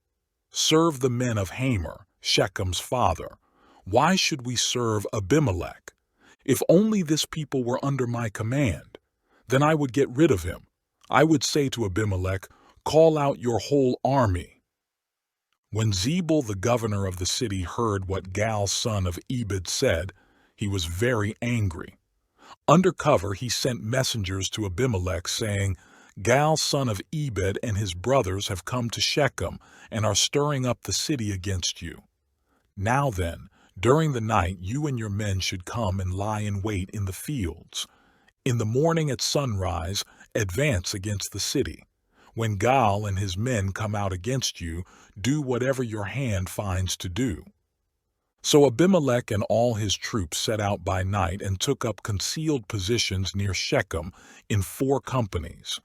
Serve the men of Hamor, Shechem's father. Why should we serve Abimelech? If only this people were under my command, then I would get rid of him. I would say to Abimelech, 'Call out your whole army.'" When Zebul the governor of the city heard what Gaal son of Ebed said, he was very angry. Under cover he sent messengers to Abimelech saying, "Gaal son of Ebed and his brothers have come to Shechem and are stirring up the city against you. Now then, during the night you and your men should come and lie in wait in the fields. In the morning at sunrise, advance against the city. When Gaal and his men come out against you, do whatever your hand finds to do." So Abimelech and all his troops set out by night and took up concealed positions near Shechem in 4 companies.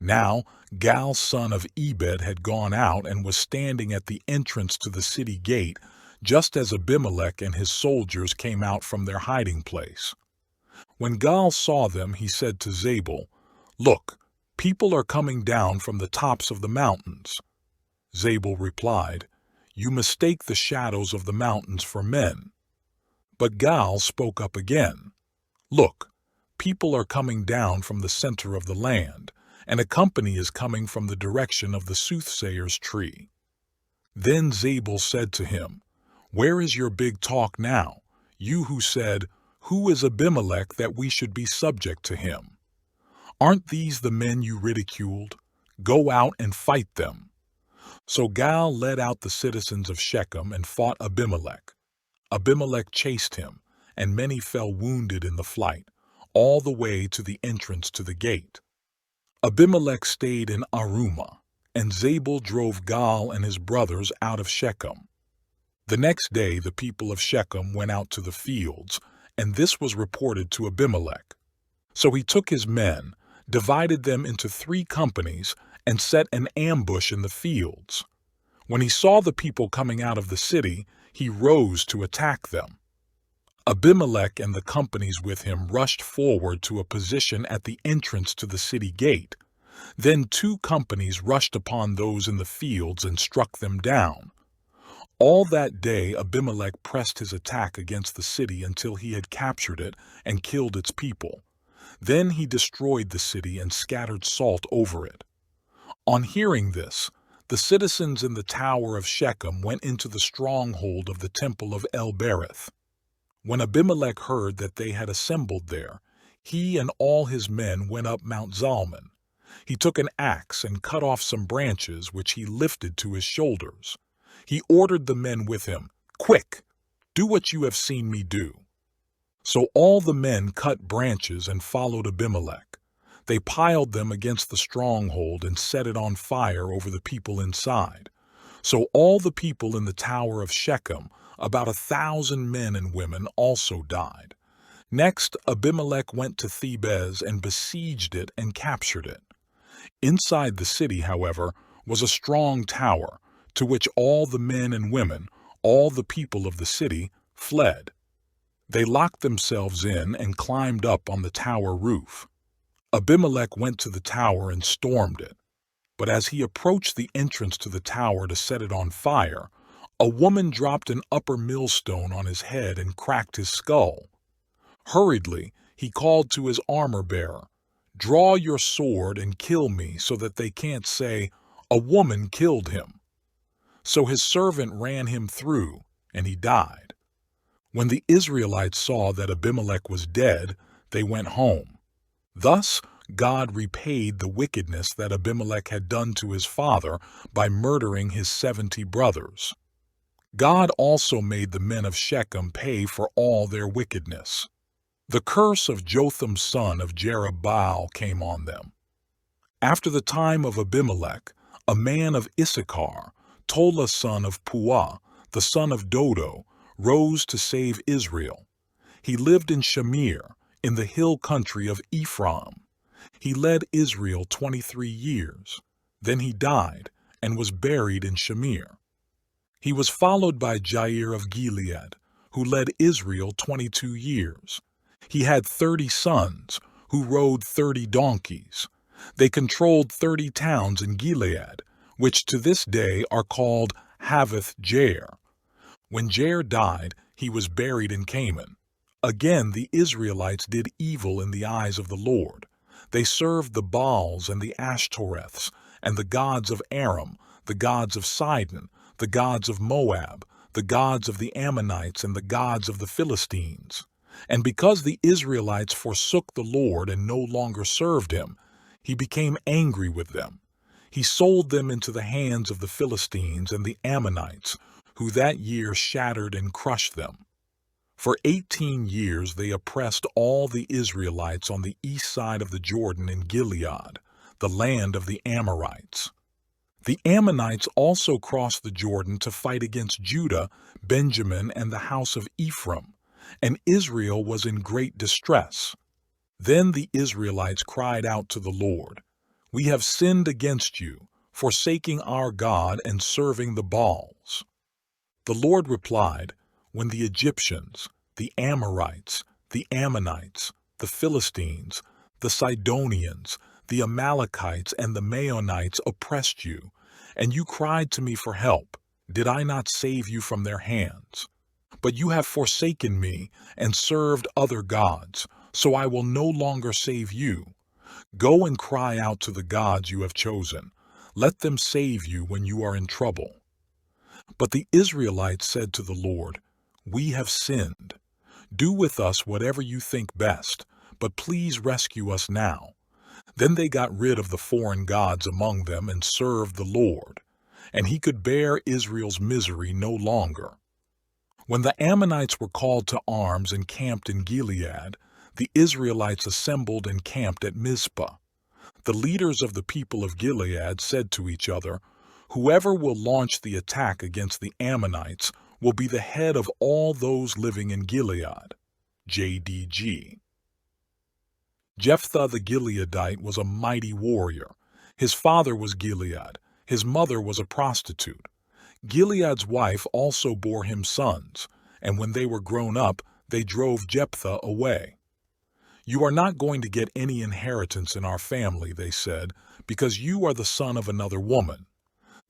Now Gaal son of Ebed had gone out and was standing at the entrance to the city gate, just as Abimelech and his soldiers came out from their hiding place. When Gaal saw them, he said to Zebul, "Look, people are coming down from the tops of the mountains." Zebul replied, "You mistake the shadows of the mountains for men." But Gaal spoke up again, "Look, people are coming down from the center of the land, and a company is coming from the direction of the soothsayer's tree." Then Zebul said to him, "Where is your big talk now, you who said, 'Who is Abimelech that we should be subject to him?' Aren't these the men you ridiculed? Go out and fight them." So Gaal led out the citizens of Shechem and fought Abimelech. Abimelech chased him, and many fell wounded in the flight, all the way to the entrance to the gate. Abimelech stayed in Arumah, and Zebul drove Gaal and his brothers out of Shechem. The next day the people of Shechem went out to the fields, and this was reported to Abimelech. So he took his men, divided them into 3 companies, and set an ambush in the fields. When he saw the people coming out of the city, he rose to attack them. Abimelech and the companies with him rushed forward to a position at the entrance to the city gate. Then 2 companies rushed upon those in the fields and struck them down. All that day Abimelech pressed his attack against the city until he had captured it and killed its people. Then he destroyed the city and scattered salt over it. On hearing this, the citizens in the tower of Shechem went into the stronghold of the temple of El-Berith. When Abimelech heard that they had assembled there, he and all his men went up Mount Zalmon. He took an axe and cut off some branches which he lifted to his shoulders. He ordered the men with him, "Quick, do what you have seen me do." So all the men cut branches and followed Abimelech. They piled them against the stronghold and set it on fire over the people inside. So all the people in the tower of Shechem, about 1,000 men and women, also died. Next, Abimelech went to Thebez and besieged it and captured it. Inside the city, however, was a strong tower, to which all the men and women, all the people of the city, fled. They locked themselves in and climbed up on the tower roof. Abimelech went to the tower and stormed it. But as he approached the entrance to the tower to set it on fire, a woman dropped an upper millstone on his head and cracked his skull. Hurriedly, he called to his armor-bearer, "Draw your sword and kill me so that they can't say, 'A woman killed him.'" So his servant ran him through, and he died. When the Israelites saw that Abimelech was dead, they went home. Thus, God repaid the wickedness that Abimelech had done to his father by murdering his 70 brothers. God also made the men of Shechem pay for all their wickedness. The curse of Jotham son of Jerubbaal came on them. After the time of Abimelech, a man of Issachar, Tola son of Puah, the son of Dodo, rose to save Israel. He lived in Shamir, in the hill country of Ephraim. He led Israel 23 years. Then he died and was buried in Shamir. He was followed by Jair of Gilead, who led Israel 22 years. He had 30 sons, who rode 30 donkeys. They controlled 30 towns in Gilead, which to this day are called Havoth-Jair. When Jair died, he was buried in Canaan. Again, the Israelites did evil in the eyes of the Lord. They served the Baals and the Ashtoreths, and the gods of Aram, the gods of Sidon, the gods of Moab, the gods of the Ammonites, and the gods of the Philistines. And because the Israelites forsook the Lord and no longer served him, he became angry with them. He sold them into the hands of the Philistines and the Ammonites, who that year shattered and crushed them. For 18 years they oppressed all the Israelites on the east side of the Jordan in Gilead, the land of the Amorites. The Ammonites also crossed the Jordan to fight against Judah, Benjamin, and the house of Ephraim, and Israel was in great distress. Then the Israelites cried out to the Lord, "We have sinned against you, forsaking our God and serving the Baals." The Lord replied, "When the Egyptians, the Amorites, the Ammonites, the Philistines, the Sidonians, the Amalekites, and the Maonites oppressed you, and you cried to me for help, did I not save you from their hands? But you have forsaken me and served other gods, so I will no longer save you. Go and cry out to the gods you have chosen. Let them save you when you are in trouble." But the Israelites said to the Lord, "We have sinned. Do with us whatever you think best, but please rescue us now." Then they got rid of the foreign gods among them and served the Lord, and he could bear Israel's misery no longer. When the Ammonites were called to arms and camped in Gilead, the Israelites assembled and camped at Mizpah. The leaders of the people of Gilead said to each other, "Whoever will launch the attack against the Ammonites will be the head of all those living in Gilead." JDG. Jephthah the Gileadite was a mighty warrior. His father was Gilead. His mother was a prostitute. Gilead's wife also bore him sons, and when they were grown up, they drove Jephthah away. "You are not going to get any inheritance in our family," they said, "because you are the son of another woman."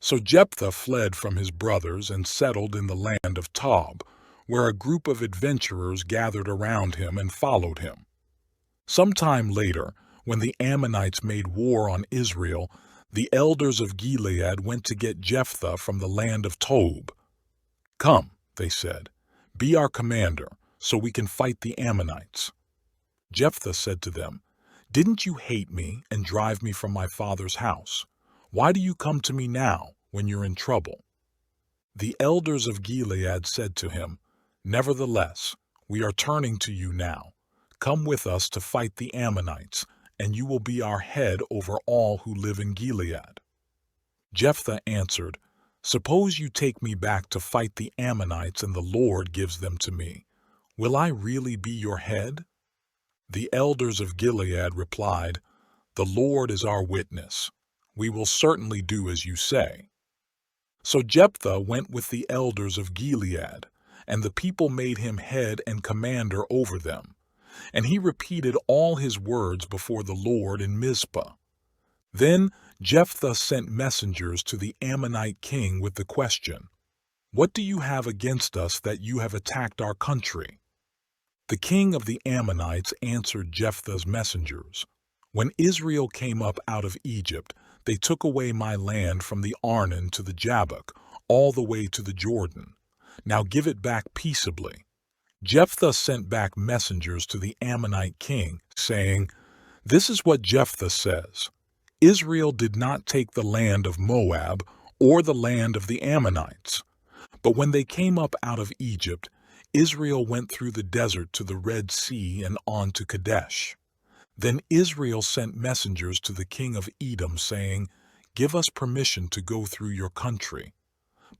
So Jephthah fled from his brothers and settled in the land of Tob, where a group of adventurers gathered around him and followed him. Some time later, when the Ammonites made war on Israel, the elders of Gilead went to get Jephthah from the land of Tob. "Come," they said, "be our commander, so we can fight the Ammonites." Jephthah said to them, "Didn't you hate me and drive me from my father's house? Why do you come to me now, when you're in trouble?" The elders of Gilead said to him, "Nevertheless, we are turning to you now. Come with us to fight the Ammonites, and you will be our head over all who live in Gilead." Jephthah answered, "Suppose you take me back to fight the Ammonites and the Lord gives them to me. Will I really be your head?" The elders of Gilead replied, "The Lord is our witness. We will certainly do as you say." So Jephthah went with the elders of Gilead, and the people made him head and commander over them. and he repeated all his words before the Lord in Mizpah. Then Jephthah sent messengers to the Ammonite king with the question, "What do you have against us that you have attacked our country?" The king of the Ammonites answered Jephthah's messengers, "When Israel came up out of Egypt, they took away my land from the Arnon to the Jabbok, all the way to the Jordan. Now give it back peaceably." Jephthah sent back messengers to the Ammonite king, saying, "This is what Jephthah says. Israel did not take the land of Moab or the land of the Ammonites. But when they came up out of Egypt, Israel went through the desert to the Red Sea and on to Kadesh. Then Israel sent messengers to the king of Edom, saying, 'Give us permission to go through your country.'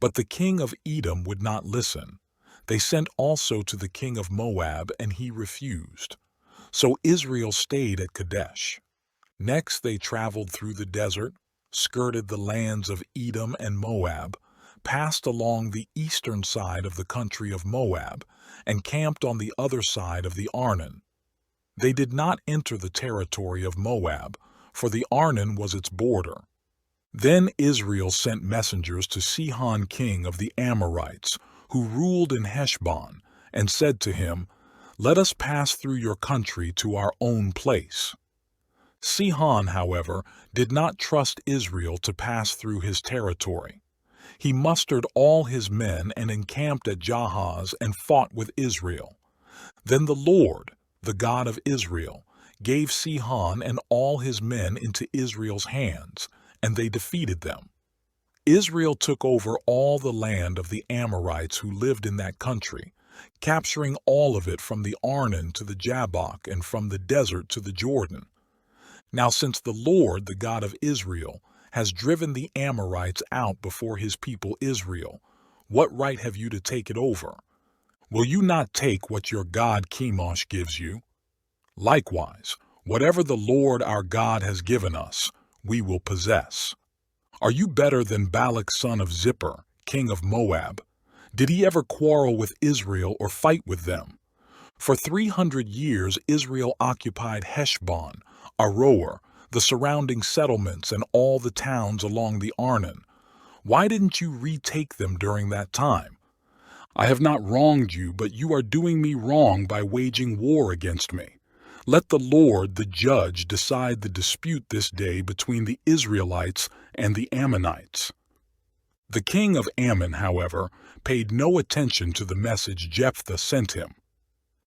But the king of Edom would not listen. They sent also to the king of Moab, and he refused. So Israel stayed at Kadesh. Next they traveled through the desert, skirted the lands of Edom and Moab, passed along the eastern side of the country of Moab, and camped on the other side of the Arnon. They did not enter the territory of Moab, for the Arnon was its border. Then Israel sent messengers to Sihon king of the Amorites, who ruled in Heshbon, and said to him, "Let us pass through your country to our own place." Sihon, however, did not trust Israel to pass through his territory. He mustered all his men and encamped at Jahaz and fought with Israel. Then the Lord, the God of Israel, gave Sihon and all his men into Israel's hands, and they defeated them. Israel took over all the land of the Amorites who lived in that country, capturing all of it from the Arnon to the Jabbok and from the desert to the Jordan. Now since the Lord, the God of Israel, has driven the Amorites out before his people Israel, what right have you to take it over? Will you not take what your god Chemosh gives you? Likewise, whatever the Lord our God has given us, we will possess. Are you better than Balak son of Zippor, king of Moab? Did he ever quarrel with Israel or fight with them? For 300 years Israel occupied Heshbon, Aroer, the surrounding settlements, and all the towns along the Arnon. Why didn't you retake them during that time? I have not wronged you, but you are doing me wrong by waging war against me. Let the Lord, the judge, decide the dispute this day between the Israelites and the Ammonites." The king of Ammon, however, paid no attention to the message Jephthah sent him.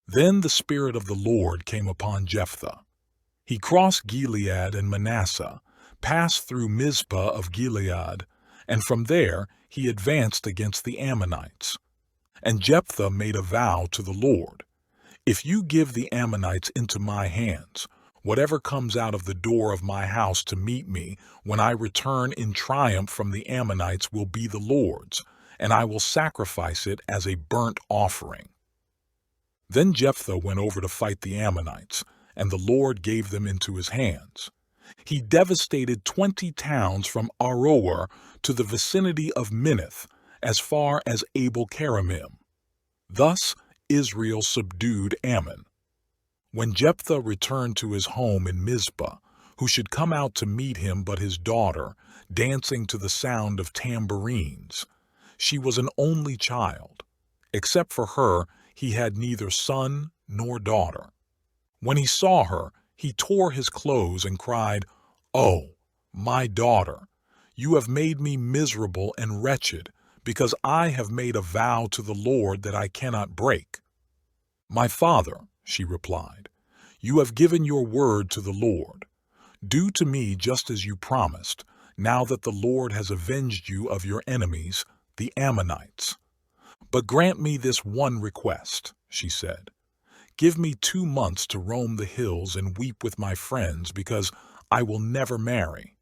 Then the Spirit of the Lord came upon Jephthah. He crossed Gilead and Manasseh, passed through Mizpah of Gilead, and from there he advanced against the Ammonites. And Jephthah made a vow to the Lord, "If you give the Ammonites into my hands, whatever comes out of the door of my house to meet me when I return in triumph from the Ammonites will be the Lord's, and I will sacrifice it as a burnt offering." Then Jephthah went over to fight the Ammonites, and the Lord gave them into his hands. He devastated 20 towns from Aroer to the vicinity of Minnith, as far as Abel-keramim. Thus Israel subdued Ammon. When Jephthah returned to his home in Mizpah, who should come out to meet him but his daughter, dancing to the sound of tambourines? She was an only child. Except for her, he had neither son nor daughter. When he saw her, he tore his clothes and cried, "Oh, my daughter, you have made me miserable and wretched, because I have made a vow to the Lord that I cannot break." "My father," she replied, "you have given your word to the Lord. Do to me just as you promised, now that the Lord has avenged you of your enemies, the Ammonites. But grant me this one request," she said. "Give me 2 months to roam the hills and weep with my friends, because I will never marry."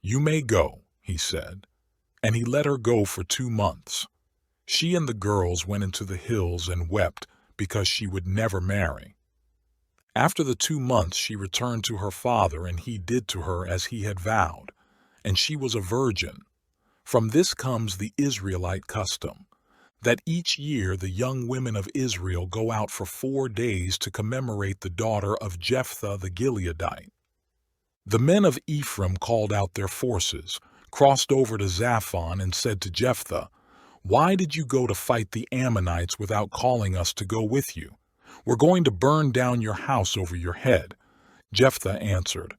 "You may go," he said, and he let her go for 2 months. She and the girls went into the hills and wept because she would never marry. After the 2 months she returned to her father, and he did to her as he had vowed, and she was a virgin. From this comes the Israelite custom. that each year the young women of Israel go out for 4 days to commemorate the daughter of Jephthah the Gileadite. The men of Ephraim called out their forces, crossed over to Zaphon, and said to Jephthah, "Why did you go to fight the Ammonites without calling us to go with you? We're going to burn down your house over your head." Jephthah answered,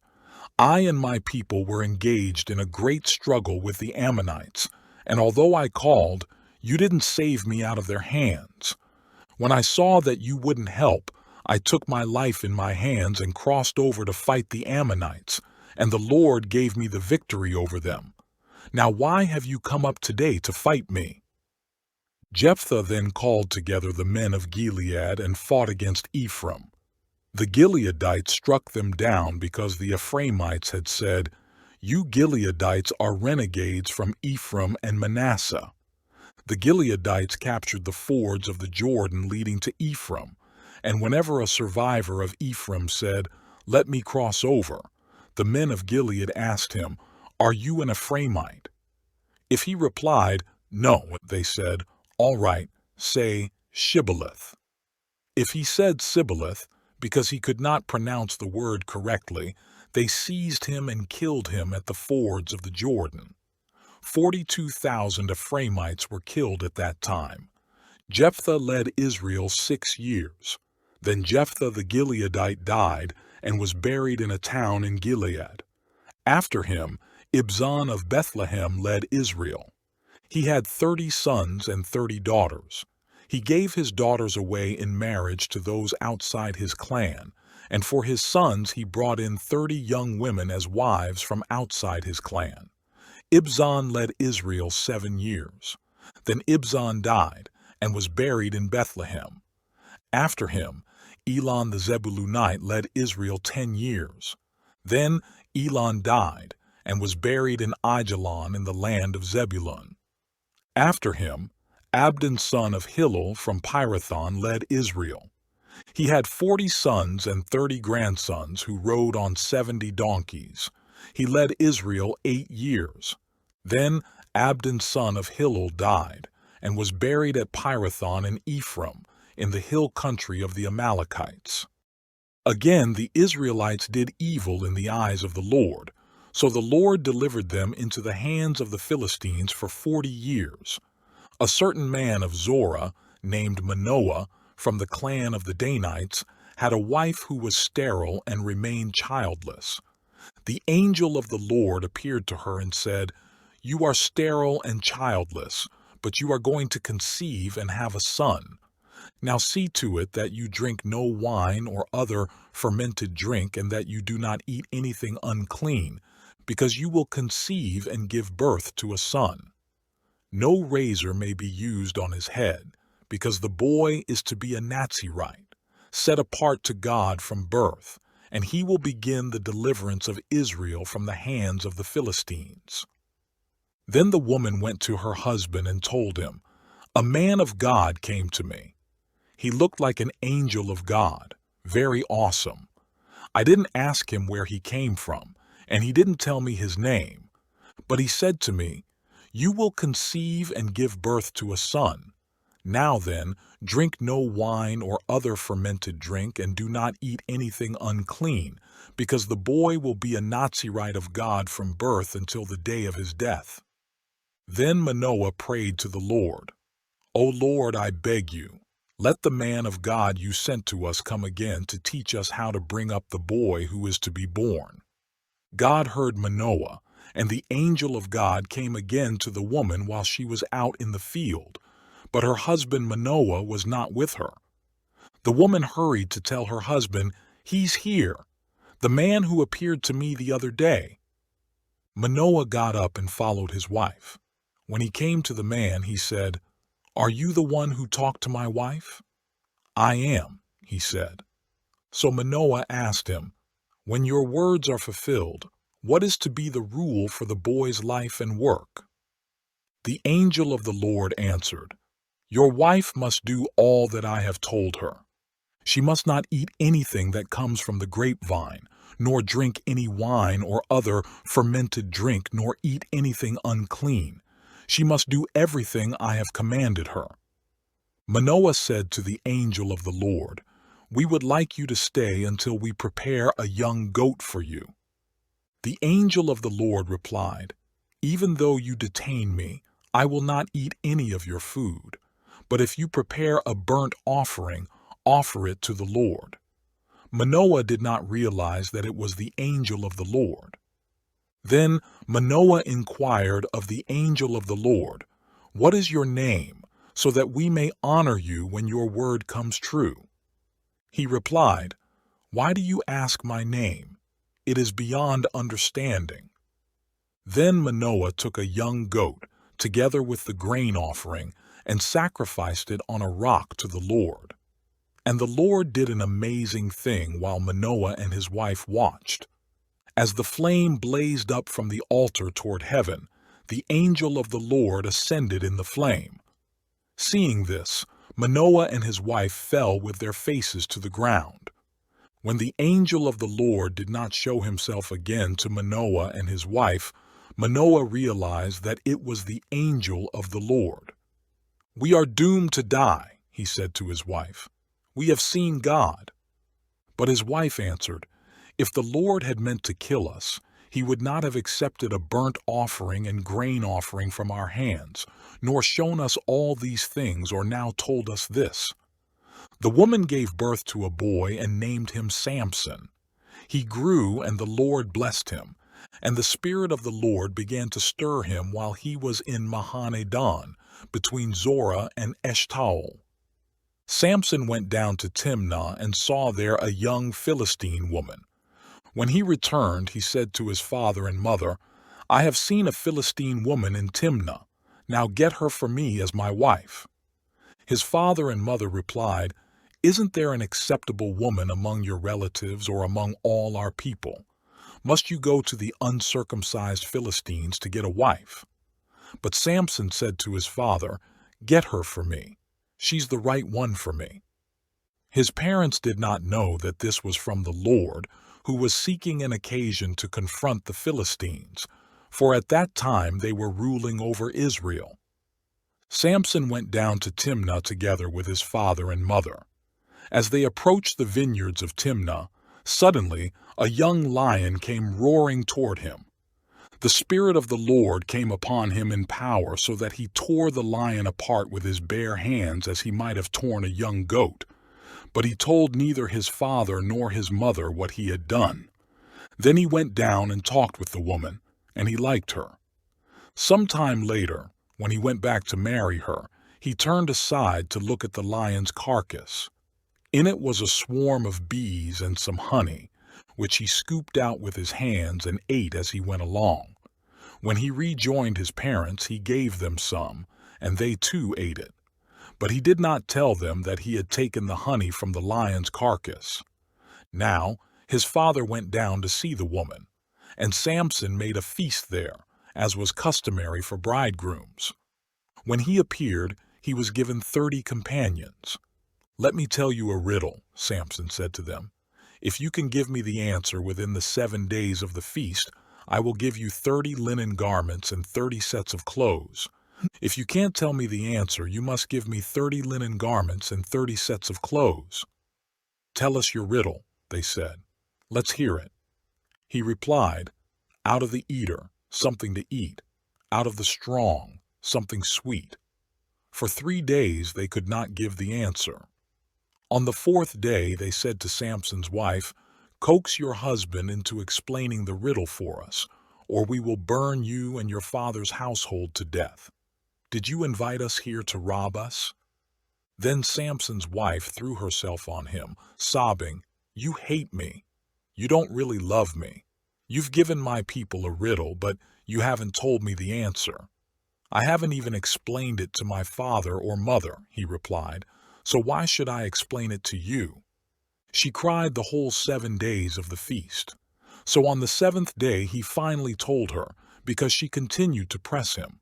"I and my people were engaged in a great struggle with the Ammonites, and although I called, you didn't save me out of their hands. When I saw that you wouldn't help, I took my life in my hands and crossed over to fight the Ammonites, and the Lord gave me the victory over them. Now why have you come up today to fight me?" Jephthah then called together the men of Gilead and fought against Ephraim. The Gileadites struck them down because the Ephraimites had said, "You Gileadites are renegades from Ephraim and Manasseh." The Gileadites captured the fords of the Jordan leading to Ephraim, and whenever a survivor of Ephraim said, "Let me cross over," the men of Gilead asked him, "Are you an Ephraimite?" If he replied, "No," they said, "All right, say Shibboleth." If he said Sibboleth, because he could not pronounce the word correctly, they seized him and killed him at the fords of the Jordan. 42,000 Ephraimites were killed at that time. Jephthah led Israel 6 years. Then Jephthah the Gileadite died and was buried in a town in Gilead. After him, Ibzan of Bethlehem led Israel. He had 30 sons and 30 daughters. He gave his daughters away in marriage to those outside his clan, and for his sons he brought in 30 young women as wives from outside his clan. Ibzan led Israel 7 years. Then Ibzan died and was buried in Bethlehem. After him, Elon the Zebulunite led Israel 10 years. Then Elon died and was buried in Aijalon in the land of Zebulun. After him, Abdon son of Hillel from Pirathon led Israel. He had 40 sons and 30 grandsons who rode on 70 donkeys. He led Israel 8 years. Then Abdon son of Hillel died and was buried at Pirathon in Ephraim, in the hill country of the Amalekites. Again the Israelites did evil in the eyes of the Lord, so the Lord delivered them into the hands of the Philistines for 40 years. A certain man of Zorah, named Manoah, from the clan of the Danites, had a wife who was sterile and remained childless. The angel of the Lord appeared to her and said, "You are sterile and childless, but you are going to conceive and have a son. Now see to it that you drink no wine or other fermented drink, and that you do not eat anything unclean, because you will conceive and give birth to a son. No razor may be used on his head, because the boy is to be a Nazirite, set apart to God from birth, and he will begin the deliverance of Israel from the hands of the Philistines." Then the woman went to her husband and told him, "A man of God came to me. He looked like an angel of God, very awesome. I didn't ask him where he came from, and he didn't tell me his name. But he said to me, 'You will conceive and give birth to a son. Now then, drink no wine or other fermented drink, and do not eat anything unclean, because the boy will be a Nazirite of God from birth until the day of his death.' Then Manoah prayed to the Lord, 'O Lord, I beg you, let the man of God you sent to us come again to teach us how to bring up the boy who is to be born.' God heard Manoah, and the angel of God came again to the woman while she was out in the field, but her husband Manoah was not with her. The woman hurried to tell her husband, 'He's here, the man who appeared to me the other day.' Manoah got up and followed his wife. When he came to the man, he said, 'Are you the one who talked to my wife?' 'I am,' he said. So Manoah asked him, 'When your words are fulfilled, what is to be the rule for the boy's life and work?' The angel of the Lord answered, 'Your wife must do all that I have told her. She must not eat anything that comes from the grapevine, nor drink any wine or other fermented drink, nor eat anything unclean. She must do everything I have commanded her. Manoah said to the angel of the Lord, "We would like you to stay until we prepare a young goat for you." The angel of the Lord replied, "Even though you detain me, I will not eat any of your food. But if you prepare a burnt offering, offer it to the Lord." Manoah did not realize that it was the angel of the Lord. Then Manoah inquired of the angel of the Lord, "What is your name, so that we may honor you when your word comes true?" He replied, "Why do you ask my name? It is beyond understanding." Then Manoah took a young goat, together with the grain offering, and sacrificed it on a rock to the Lord. And the Lord did an amazing thing while Manoah and his wife watched. As the flame blazed up from the altar toward heaven, the angel of the Lord ascended in the flame. Seeing this, Manoah and his wife fell with their faces to the ground. When the angel of the Lord did not show himself again to Manoah and his wife, Manoah realized that it was the angel of the Lord. "We are doomed to die," he said to his wife. "We have seen God." But his wife answered, "If the Lord had meant to kill us, he would not have accepted a burnt offering and grain offering from our hands, nor shown us all these things or now told us this." The woman gave birth to a boy and named him Samson. He grew, and the Lord blessed him, and the Spirit of the Lord began to stir him while he was in Mahaneh-dan, between Zorah and Eshtaol. Samson went down to Timnah and saw there a young Philistine woman. When he returned, he said to his father and mother, "I have seen a Philistine woman in Timnah. Now get her for me as my wife." His father and mother replied, "Isn't there an acceptable woman among your relatives or among all our people? Must you go to the uncircumcised Philistines to get a wife?" But Samson said to his father, "Get her for me. She's the right one for me." His parents did not know that this was from the Lord, who was seeking an occasion to confront the Philistines, for at that time they were ruling over Israel. Samson went down to Timnah together with his father and mother. As they approached the vineyards of Timnah, suddenly a young lion came roaring toward him. The Spirit of the Lord came upon him in power, so that he tore the lion apart with his bare hands as he might have torn a young goat. But he told neither his father nor his mother what he had done. Then he went down and talked with the woman, and he liked her. Some time later, when he went back to marry her, he turned aside to look at the lion's carcass. In it was a swarm of bees and some honey, which he scooped out with his hands and ate as he went along. When he rejoined his parents, he gave them some, and they too ate it. But he did not tell them that he had taken the honey from the lion's carcass. Now his father went down to see the woman, and Samson made a feast there, as was customary for bridegrooms. When he appeared, he was given 30 companions. "Let me tell you a riddle," Samson said to them. "If you can give me the answer within the 7 days of the feast, I will give you 30 linen garments and 30 sets of clothes. If you can't tell me the answer, you must give me 30 linen garments and 30 sets of clothes." "Tell us your riddle," they said. "Let's hear it." He replied, "Out of the eater, something to eat. Out of the strong, something sweet." For 3 days they could not give the answer. On the 4th day they said to Samson's wife, "Coax your husband into explaining the riddle for us, or we will burn you and your father's household to death. Did you invite us here to rob us?" Then Samson's wife threw herself on him, sobbing, "You hate me. You don't really love me. You've given my people a riddle, but you haven't told me the answer." "I haven't even explained it to my father or mother," he replied, "so why should I explain it to you?" She cried the whole 7 days of the feast. So on the 7th day he finally told her, because she continued to press him.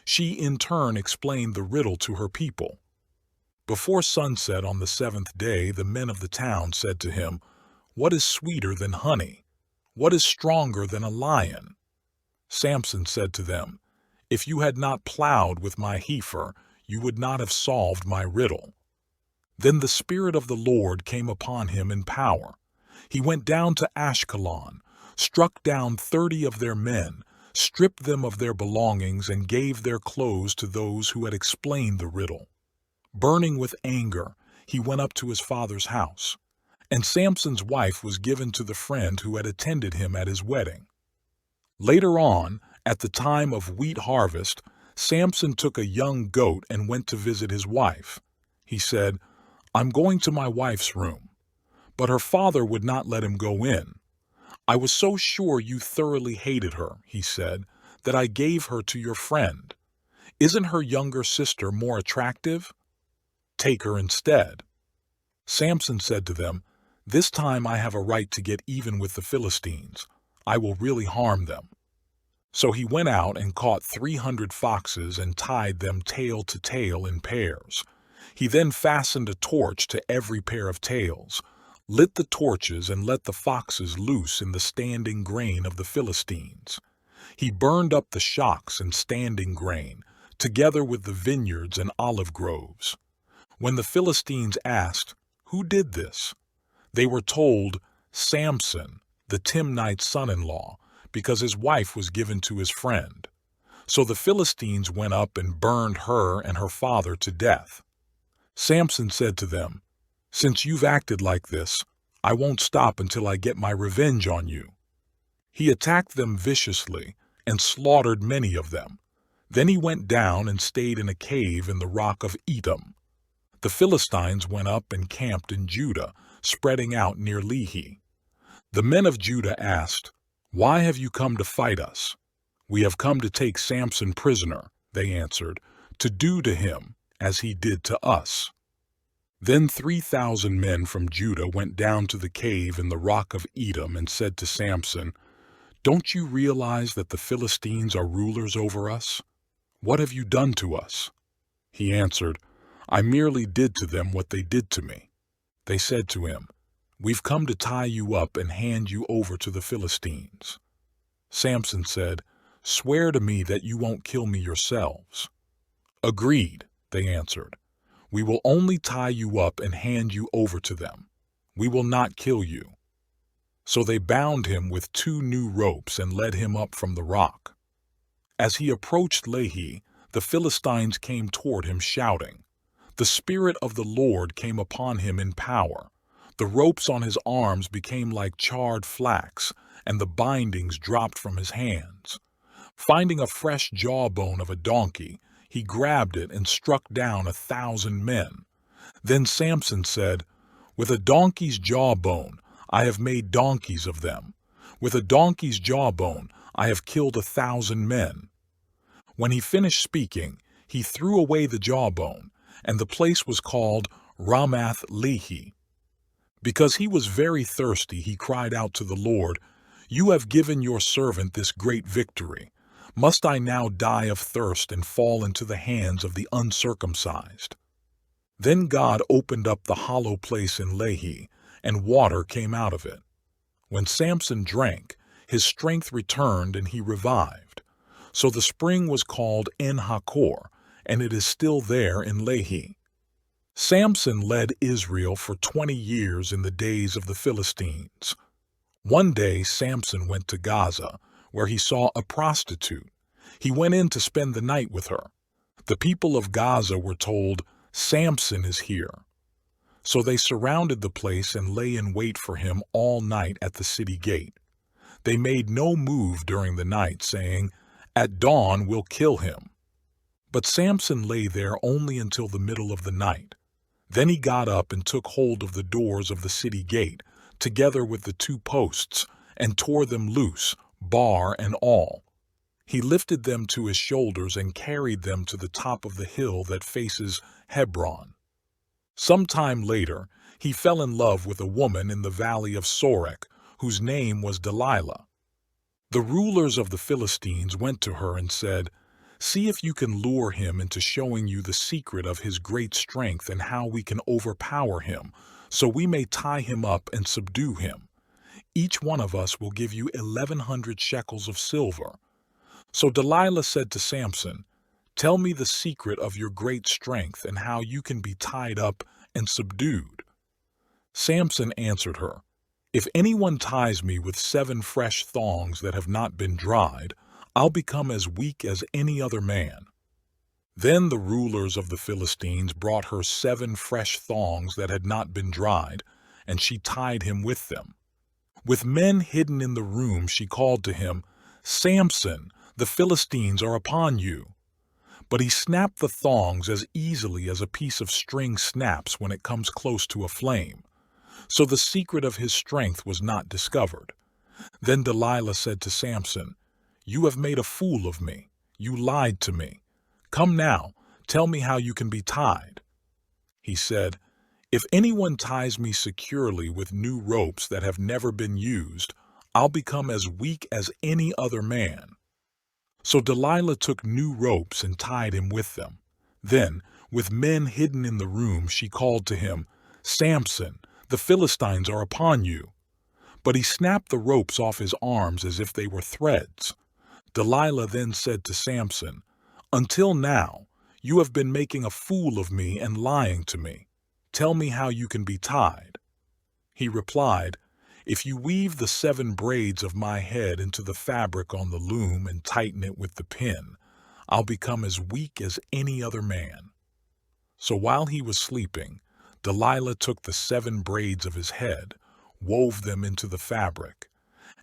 She in turn explained the riddle to her people. Before sunset on the 7th day, the men of the town said to him, "What is sweeter than honey? What is stronger than a lion?" Samson said to them, "If you had not plowed with my heifer, you would not have solved my riddle." Then the Spirit of the Lord came upon him in power. He went down to Ashkelon, struck down 30 of their men, stripped them of their belongings, and gave their clothes to those who had explained the riddle. Burning with anger, he went up to his father's house, and Samson's wife was given to the friend who had attended him at his wedding. Later on, at the time of wheat harvest, Samson took a young goat and went to visit his wife. He said, "I'm going to my wife's room." But her father would not let him go in. "I was so sure you thoroughly hated her," he said, "that I gave her to your friend. Isn't her younger sister more attractive? Take her instead." Samson said to them, "This time I have a right to get even with the Philistines. I will really harm them." So he went out and caught 300 foxes and tied them tail to tail in pairs. He then fastened a torch to every pair of tails, lit the torches, and let the foxes loose in the standing grain of the Philistines. He burned up the shocks and standing grain, together with the vineyards and olive groves. When the Philistines asked, "Who did this?" they were told, "Samson, the Timnite's son-in-law, because his wife was given to his friend." So the Philistines went up and burned her and her father to death. Samson said to them, "Since you've acted like this, I won't stop until I get my revenge on you." He attacked them viciously and slaughtered many of them. Then he went down and stayed in a cave in the rock of Etam. The Philistines went up and camped in Judah, spreading out near Lehi. The men of Judah asked, "Why have you come to fight us?" "We have come to take Samson prisoner," they answered, "to do to him as he did to us." Then 3,000 men from Judah went down to the cave in the rock of Etam and said to Samson, "Don't you realize that the Philistines are rulers over us? What have you done to us?" He answered, "I merely did to them what they did to me." They said to him, "We've come to tie you up and hand you over to the Philistines." Samson said, "Swear to me that you won't kill me yourselves." "Agreed," they answered. "We will only tie you up and hand you over to them. We will not kill you." So they bound him with 2 new ropes and led him up from the rock. As he approached Lehi, the Philistines came toward him shouting. The Spirit of the Lord came upon him in power. The ropes on his arms became like charred flax, and the bindings dropped from his hands. Finding a fresh jawbone of a donkey, he grabbed it and struck down 1,000 men. Then Samson said, "With a donkey's jawbone, I have made donkeys of them. With a donkey's jawbone, I have killed 1,000 men." When he finished speaking, he threw away the jawbone, and the place was called Ramath Lehi. Because he was very thirsty, he cried out to the Lord, "You have given your servant this great victory. Must I now die of thirst and fall into the hands of the uncircumcised?" Then God opened up the hollow place in Lehi, and water came out of it. When Samson drank, his strength returned and he revived. So the spring was called En-Hakkor, and it is still there in Lehi. Samson led Israel for 20 years in the days of the Philistines. One day Samson went to Gaza, where he saw a prostitute. He went in to spend the night with her. The people of Gaza were told, "Samson is here." So they surrounded the place and lay in wait for him all night at the city gate. They made no move during the night, saying, "At dawn we'll kill him." But Samson lay there only until the middle of the night. Then he got up and took hold of the doors of the city gate, together with the 2 posts, and tore them loose, bar and all. He lifted them to his shoulders and carried them to the top of the hill that faces Hebron. Some time later, he fell in love with a woman in the valley of Sorek, whose name was Delilah. The rulers of the Philistines went to her and said, "See if you can lure him into showing you the secret of his great strength and how we can overpower him, so we may tie him up and subdue him. Each one of us will give you 1,100 shekels of silver." So Delilah said to Samson, Tell me the secret of your great strength and how you can be tied up and subdued." Samson answered her, "If anyone ties me with 7 fresh thongs that have not been dried, I'll become as weak as any other man." Then the rulers of the Philistines brought her 7 fresh thongs that had not been dried, and she tied him with them. With men hidden in the room, she called to him, "Samson, the Philistines are upon you." But he snapped the thongs as easily as a piece of string snaps when it comes close to a flame. So the secret of his strength was not discovered. Then Delilah said to Samson, "You have made a fool of me. You lied to me. Come now, tell me how you can be tied." He said, "If anyone ties me securely with new ropes that have never been used, I'll become as weak as any other man." So Delilah took new ropes and tied him with them. Then, with men hidden in the room, she called to him, "Samson, the Philistines are upon you." But he snapped the ropes off his arms as if they were threads. Delilah then said to Samson, "Until now, you have been making a fool of me and lying to me. Tell me how you can be tied." He replied, "If you weave the 7 braids of my head into the fabric on the loom and tighten it with the pin, I'll become as weak as any other man." So while he was sleeping, Delilah took the 7 braids of his head, wove them into the fabric,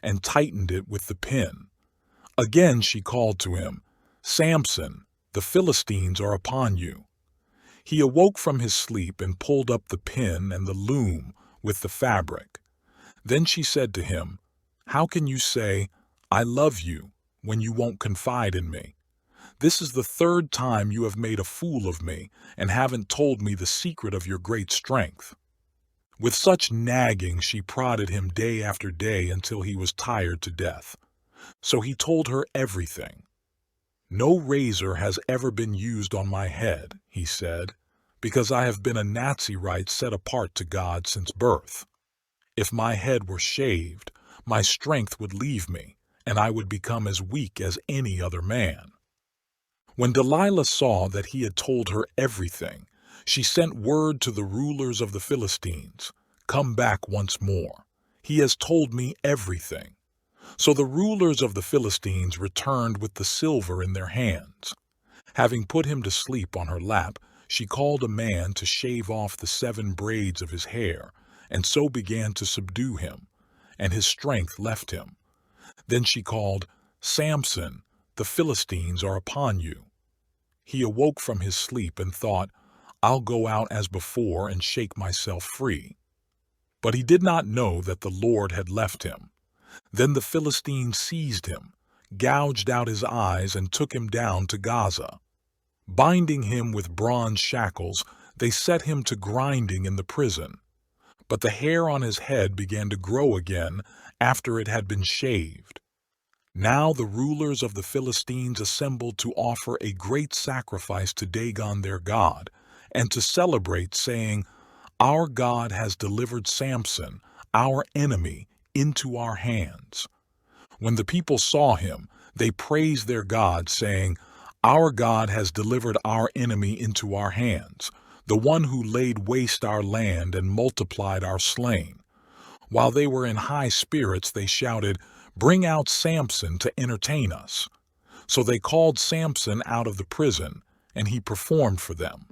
and tightened it with the pin. Again she called to him, "Samson, the Philistines are upon you." He awoke from his sleep and pulled up the pin and the loom with the fabric. Then she said to him, "How can you say, 'I love you,' when you won't confide in me? This is the 3rd time you have made a fool of me and haven't told me the secret of your great strength." With such nagging she prodded him day after day until he was tired to death. So he told her everything. "No razor has ever been used on my head," he said, "because I have been a Nazirite set apart to God since birth. If my head were shaved, my strength would leave me, and I would become as weak as any other man." When Delilah saw that he had told her everything, she sent word to the rulers of the Philistines, "Come back once more. He has told me everything." So the rulers of the Philistines returned with the silver in their hands. Having put him to sleep on her lap, she called a man to shave off the 7 braids of his hair, and so began to subdue him, and his strength left him. Then she called, "Samson, the Philistines are upon you." He awoke from his sleep and thought, "I'll go out as before and shake myself free." But he did not know that the Lord had left him. Then the Philistines seized him, gouged out his eyes, and took him down to Gaza. Binding him with bronze shackles, they set him to grinding in the prison. But the hair on his head began to grow again after it had been shaved. Now the rulers of the Philistines assembled to offer a great sacrifice to Dagon their god, and to celebrate, saying, "Our God has delivered Samson, our enemy, into our hands." When the people saw him, they praised their God, saying, "Our God has delivered our enemy into our hands, the one who laid waste our land and multiplied our slain." While they were in high spirits, they shouted, "Bring out Samson to entertain us." So they called Samson out of the prison, and he performed for them.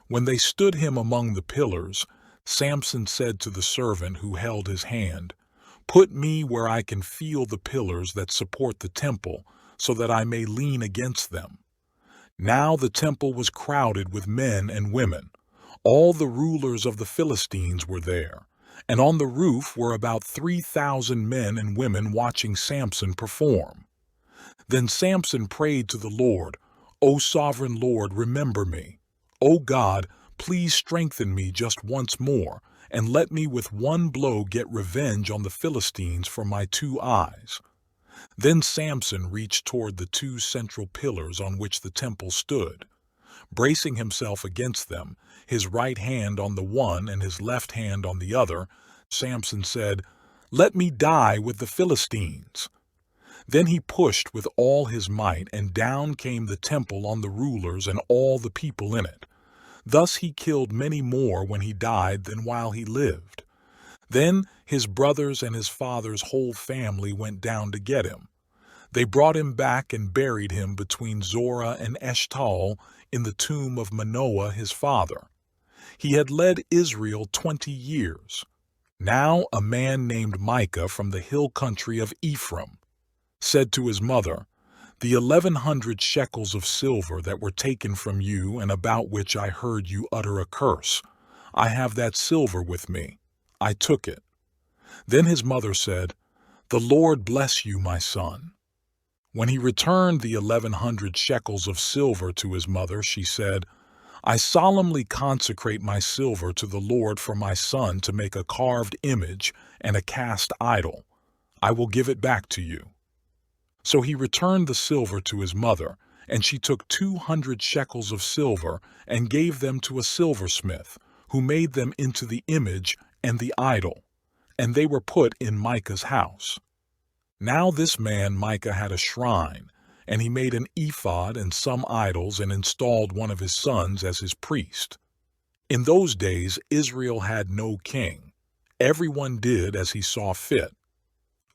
When they stood him among the pillars, Samson said to the servant who held his hand, "Put me where I can feel the pillars that support the temple, so that I may lean against them." Now the temple was crowded with men and women. All the rulers of the Philistines were there, and on the roof were about 3,000 men and women watching Samson perform. Then Samson prayed to the Lord, "O sovereign Lord, remember me. O God, please strengthen me just once more, and let me with one blow get revenge on the Philistines for my 2 eyes." Then Samson reached toward the 2 central pillars on which the temple stood. Bracing himself against them, his right hand on the one and his left hand on the other, Samson said, "Let me die with the Philistines." Then he pushed with all his might, and down came the temple on the rulers and all the people in it. Thus he killed many more when he died than while he lived. Then his brothers and his father's whole family went down to get him. They brought him back and buried him between Zorah and Eshtaol in the tomb of Manoah his father. He had led Israel 20 years. Now a man named Micah from the hill country of Ephraim said to his mother, "The 1,100 shekels of silver that were taken from you and about which I heard you utter a curse, I have that silver with me. I took it." Then his mother said, "The Lord bless you, my son." When he returned the 1,100 shekels of silver to his mother, she said, "I solemnly consecrate my silver to the Lord for my son to make a carved image and a cast idol. I will give it back to you." So he returned the silver to his mother, and she took 200 shekels of silver and gave them to a silversmith, who made them into the image and the idol, and they were put in Micah's house. Now this man Micah had a shrine, and he made an ephod and some idols and installed one of his sons as his priest. In those days Israel had no king. Everyone did as he saw fit.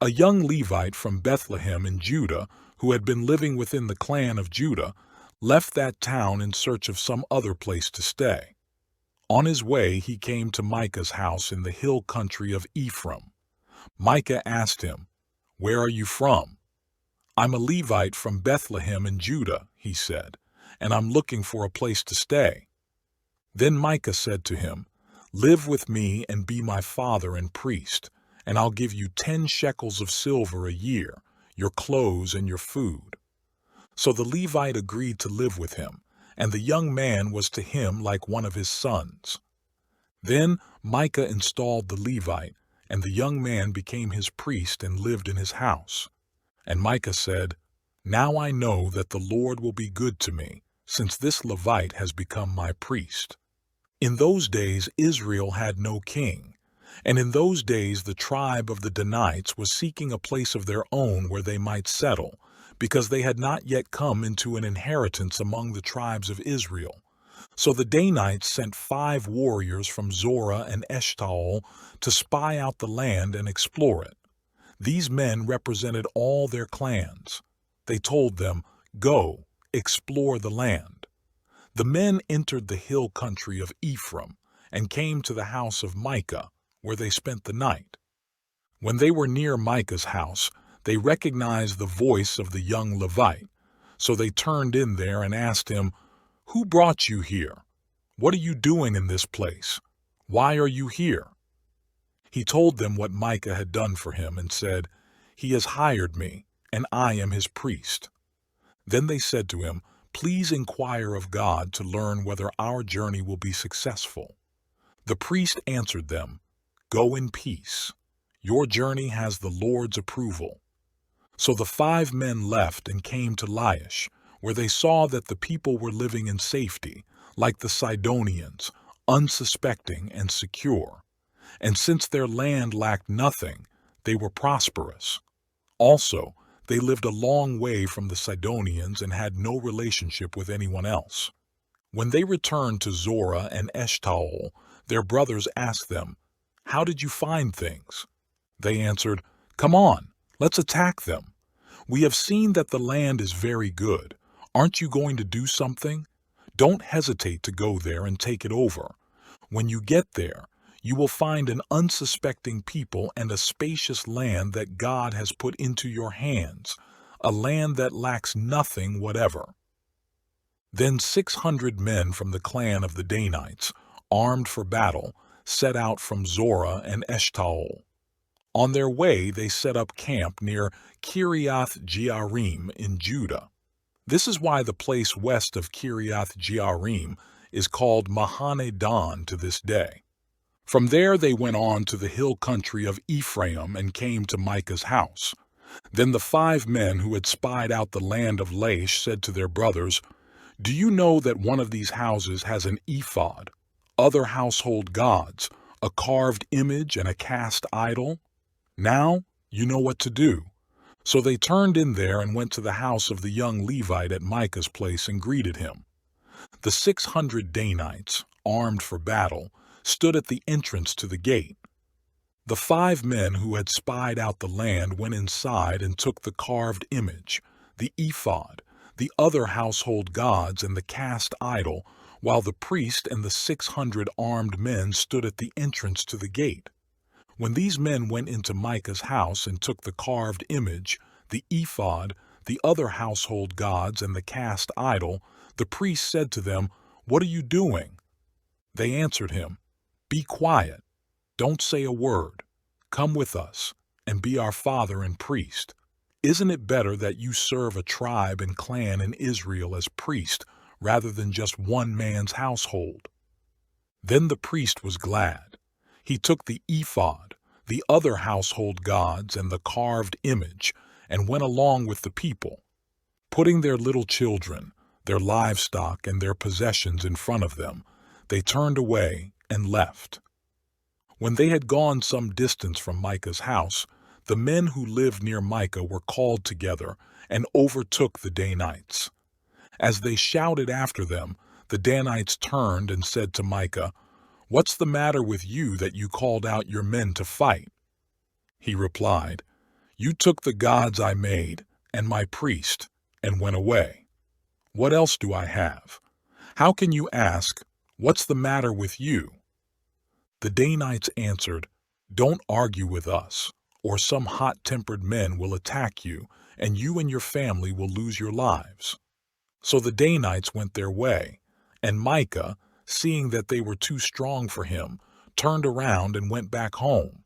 A young Levite from Bethlehem in Judah, who had been living within the clan of Judah, left that town in search of some other place to stay. On his way he came to Micah's house in the hill country of Ephraim. Micah asked him, "Where are you from?" "I'm a Levite from Bethlehem in Judah," he said, "and I'm looking for a place to stay." Then Micah said to him, "Live with me and be my father and priest, and I'll give you 10 shekels of silver a year, your clothes and your food." So the Levite agreed to live with him, and the young man was to him like one of his sons. Then Micah installed the Levite, and the young man became his priest and lived in his house. And Micah said, "Now I know that the Lord will be good to me, since this Levite has become my priest." In those days Israel had no king, and in those days the tribe of the Danites was seeking a place of their own where they might settle, because they had not yet come into an inheritance among the tribes of Israel. So the Danites sent 5 warriors from Zorah and Eshtaol to spy out the land and explore it. These men represented all their clans. They told them, "Go, explore the land." The men entered the hill country of Ephraim and came to the house of Micah, where they spent the night. When they were near Micah's house, they recognized the voice of the young Levite. So they turned in there and asked him, "Who brought you here? What are you doing in this place? Why are you here?" He told them what Micah had done for him and said, "He has hired me, and I am his priest." Then they said to him, "Please inquire of God to learn whether our journey will be successful." The priest answered them, "Go in peace. Your journey has the Lord's approval." So the 5 men left and came to Laish, where they saw that the people were living in safety, like the Sidonians, unsuspecting and secure. And since their land lacked nothing, they were prosperous. Also, they lived a long way from the Sidonians and had no relationship with anyone else. When they returned to Zorah and Eshtaol, their brothers asked them, "How did you find things?" They answered, "Come on, let's attack them. We have seen that the land is very good. Aren't you going to do something? Don't hesitate to go there and take it over. When you get there, you will find an unsuspecting people and a spacious land that God has put into your hands, a land that lacks nothing whatever." Then 600 men from the clan of the Danites, armed for battle, set out from Zorah and Eshtaol. On their way they set up camp near Kiriath Jearim in Judah. This is why the place west of Kiriath Jearim is called Mahane Dan to this day. From there they went on to the hill country of Ephraim and came to Micah's house. Then the 5 men who had spied out the land of Laish said to their brothers, "Do you know that one of these houses has an ephod, other household gods, a carved image and a cast idol? Now you know what to do." So they turned in there and went to the house of the young Levite at Micah's place and greeted him. The 600 Danites, armed for battle, stood at the entrance to the gate. The 5 men who had spied out the land went inside and took the carved image, the ephod, the other household gods, and the cast idol, while the priest and the 600 armed men stood at the entrance to the gate. When these men went into Micah's house and took the carved image, the ephod, the other household gods, and the cast idol, the priest said to them, "What are you doing?" They answered him, "Be quiet. Don't say a word. Come with us, and be our father and priest. Isn't it better that you serve a tribe and clan in Israel as priest rather than just one man's household?" Then the priest was glad. He took the ephod, the other household gods, and the carved image, and went along with the people. Putting their little children, their livestock, and their possessions in front of them, they turned away and left. When they had gone some distance from Micah's house, the men who lived near Micah were called together and overtook the Danites. As they shouted after them, the Danites turned and said to Micah, "What's the matter with you that you called out your men to fight?" He replied, "You took the gods I made and my priest and went away. What else do I have? How can you ask, 'What's the matter with you?'" The Danites answered, "Don't argue with us, or some hot-tempered men will attack you, and you and your family will lose your lives." So the Danites went their way, and Micah, seeing that they were too strong for him, turned around and went back home.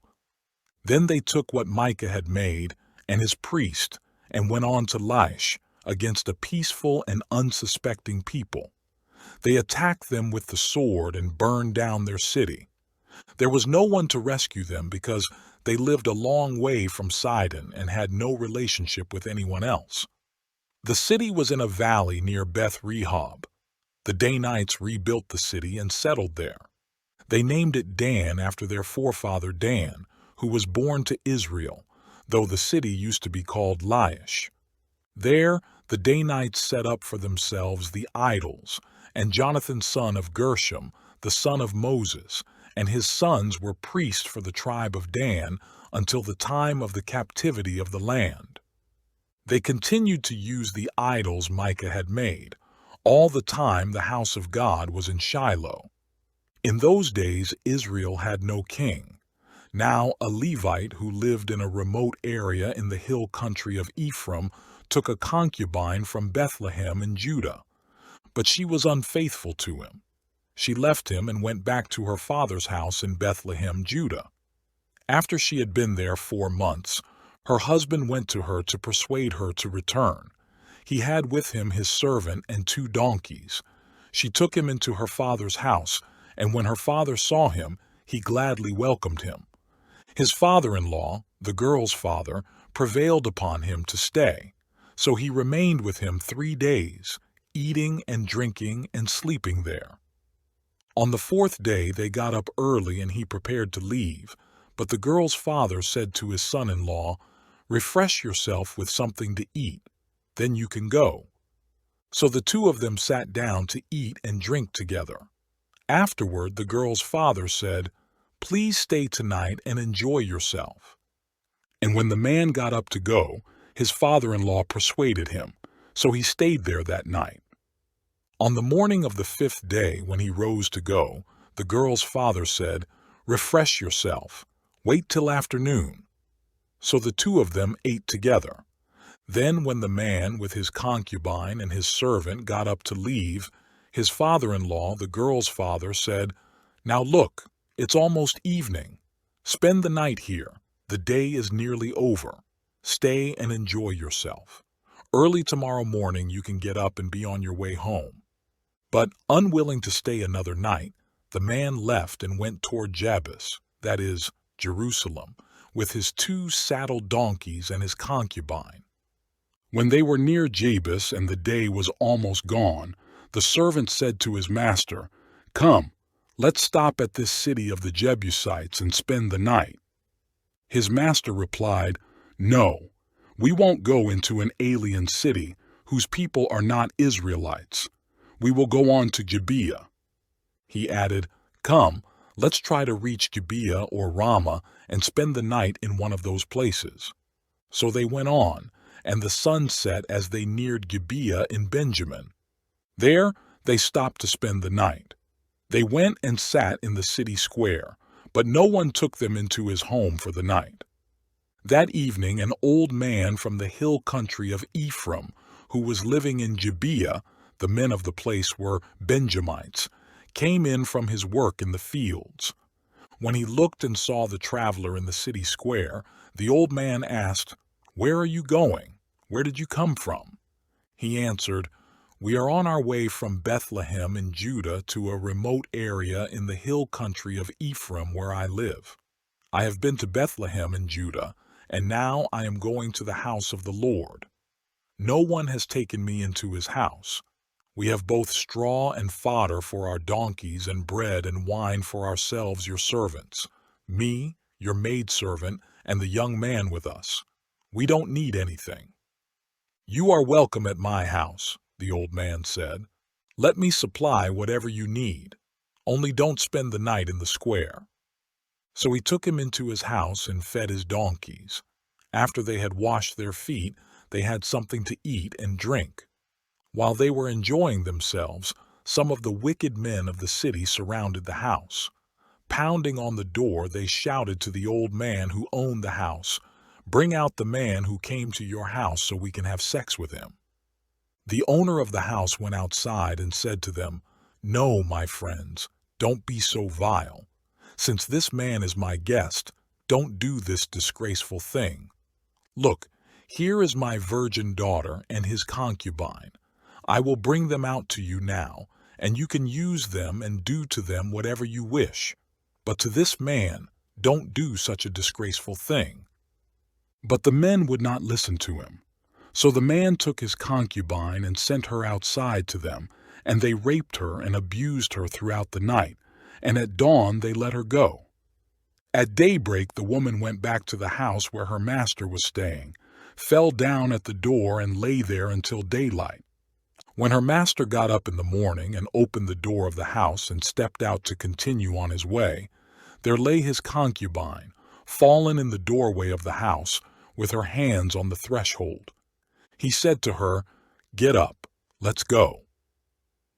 Then they took what Micah had made and his priest and went on to Laish against a peaceful and unsuspecting people. They attacked them with the sword and burned down their city. There was no one to rescue them because they lived a long way from Sidon and had no relationship with anyone else. The city was in a valley near Beth Rehob. The Danites rebuilt the city and settled there. They named it Dan after their forefather Dan, who was born to Israel, though the city used to be called Laish. There, the Danites set up for themselves the idols, and Jonathan son of Gershom, the son of Moses, and his sons were priests for the tribe of Dan until the time of the captivity of the land. They continued to use the idols Micah had made. All the time the house of God was in Shiloh. In those days Israel had no king. Now a Levite who lived in a remote area in the hill country of Ephraim took a concubine from Bethlehem in Judah. But she was unfaithful to him. She left him and went back to her father's house in Bethlehem, Judah. After she had been there 4 months, her husband went to her to persuade her to return. He had with him his servant and 2 donkeys. She took him into her father's house, and when her father saw him, he gladly welcomed him. His father-in-law, the girl's father, prevailed upon him to stay, so he remained with him 3 days, eating and drinking and sleeping there. On the 4th day they got up early and he prepared to leave, but the girl's father said to his son-in-law, "Refresh yourself with something to eat, then you can go." So the 2 of them sat down to eat and drink together. Afterward the girl's father said, "Please stay tonight and enjoy yourself." And when the man got up to go, his father-in-law persuaded him, so he stayed there that night. On the morning of the 5th day, when he rose to go, the girl's father said, "Refresh yourself. Wait till afternoon." So the 2 of them ate together. Then when the man with his concubine and his servant got up to leave, his father-in-law, the girl's father, said, "Now look, it's almost evening. Spend the night here. The day is nearly over. Stay and enjoy yourself. Early tomorrow morning you can get up and be on your way home." But unwilling to stay another night, the man left and went toward Jabus, that is, Jerusalem, with his 2 saddled donkeys and his concubine. When they were near Jabus and the day was almost gone, the servant said to his master, "Come, let's stop at this city of the Jebusites and spend the night." His master replied, "No, We won't go into an alien city whose people are not Israelites. We will go on to Gibeah." He added, "Come, let's try to reach Gibeah or Ramah and spend the night in one of those places." So they went on, and the sun set as they neared Gibeah in Benjamin. There they stopped to spend the night. They went and sat in the city square, but no one took them into his home for the night. That evening an old man from the hill country of Ephraim, who was living in Gibeah, the men of the place were Benjamites, came in from his work in the fields. When he looked and saw the traveler in the city square, the old man asked, "Where are you going? Where did you come from?" He answered, "We are on our way from Bethlehem in Judah to a remote area in the hill country of Ephraim where I live. I have been to Bethlehem in Judah, and now I am going to the house of the Lord. No one has taken me into his house. We have both straw and fodder for our donkeys and bread and wine for ourselves, your servants, me, your maidservant, and the young man with us. We don't need anything." "You are welcome at my house," the old man said. "Let me supply whatever you need. Only don't spend the night in the square." So he took him into his house and fed his donkeys. After they had washed their feet, they had something to eat and drink. While they were enjoying themselves, some of the wicked men of the city surrounded the house. Pounding on the door, they shouted to the old man who owned the house, "Bring out the man who came to your house so we can have sex with him." The owner of the house went outside and said to them, "No, my friends, don't be so vile. Since this man is my guest, don't do this disgraceful thing. Look, here is my virgin daughter and his concubine. I will bring them out to you now, and you can use them and do to them whatever you wish. But to this man, don't do such a disgraceful thing." But the men would not listen to him. So the man took his concubine and sent her outside to them, and they raped her and abused her throughout the night, and at dawn they let her go. At daybreak the woman went back to the house where her master was staying, fell down at the door and lay there until daylight. When her master got up in the morning and opened the door of the house and stepped out to continue on his way, there lay his concubine, fallen in the doorway of the house, with her hands on the threshold. He said to her, "Get up, let's go."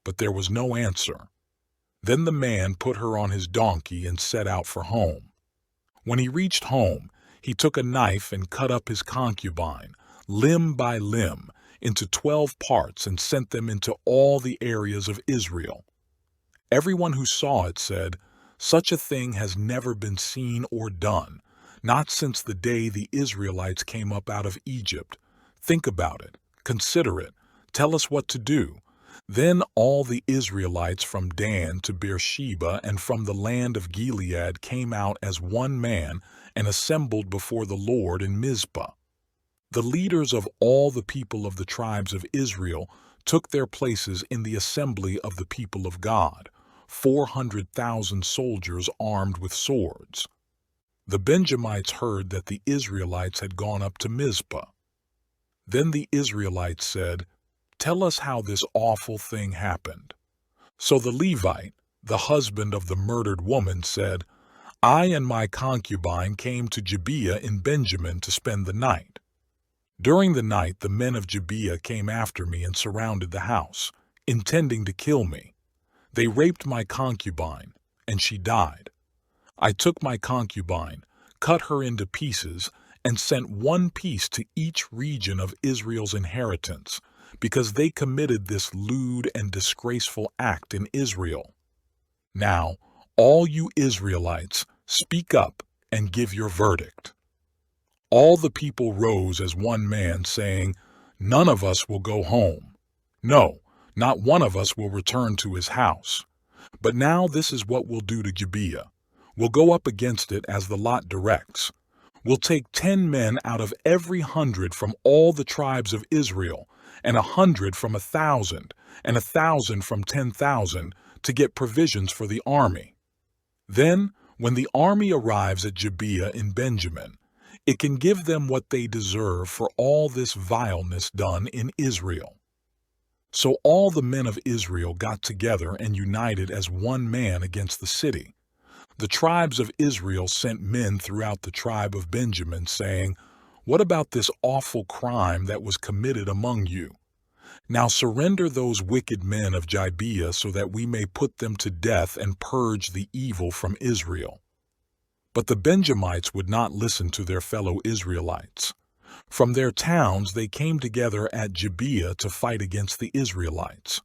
But there was no answer. Then the man put her on his donkey and set out for home. When he reached home, he took a knife and cut up his concubine, limb by limb, into 12 parts and sent them into all the areas of Israel. Everyone who saw it said, "Such a thing has never been seen or done, not since the day the Israelites came up out of Egypt. Think about it, consider it, tell us what to do." Then all the Israelites from Dan to Beersheba and from the land of Gilead came out as one man and assembled before the Lord in Mizpah. The leaders of all the people of the tribes of Israel took their places in the assembly of the people of God, 400,000 soldiers armed with swords. The Benjamites heard that the Israelites had gone up to Mizpah. Then the Israelites said, "Tell us how this awful thing happened." So the Levite, the husband of the murdered woman, said, "I and my concubine came to Gibeah in Benjamin to spend the night. During the night the men of Gibeah came after me and surrounded the house, intending to kill me. They raped my concubine, and she died. I took my concubine, cut her into pieces, and sent one piece to each region of Israel's inheritance, because they committed this lewd and disgraceful act in Israel. Now, all you Israelites, speak up and give your verdict." All the people rose as one man, saying, "None of us will go home. No, not one of us will return to his house. But now this is what we'll do to Gibeah. We'll go up against it as the lot directs. We'll take 10 men out of every 100 from all the tribes of Israel, and 100 from 1,000, and 1,000 from 10,000, to get provisions for the army. Then, when the army arrives at Gibeah in Benjamin, It can give them what they deserve for all this vileness done in Israel. So all the men of Israel got together and united as one man against the city. The tribes of Israel sent men throughout the tribe of Benjamin, saying, "What about this awful crime that was committed among you? Now surrender those wicked men of Gibeah so that we may put them to death and purge the evil from Israel." But the Benjamites would not listen to their fellow Israelites. From their towns they came together at Gibeah to fight against the Israelites.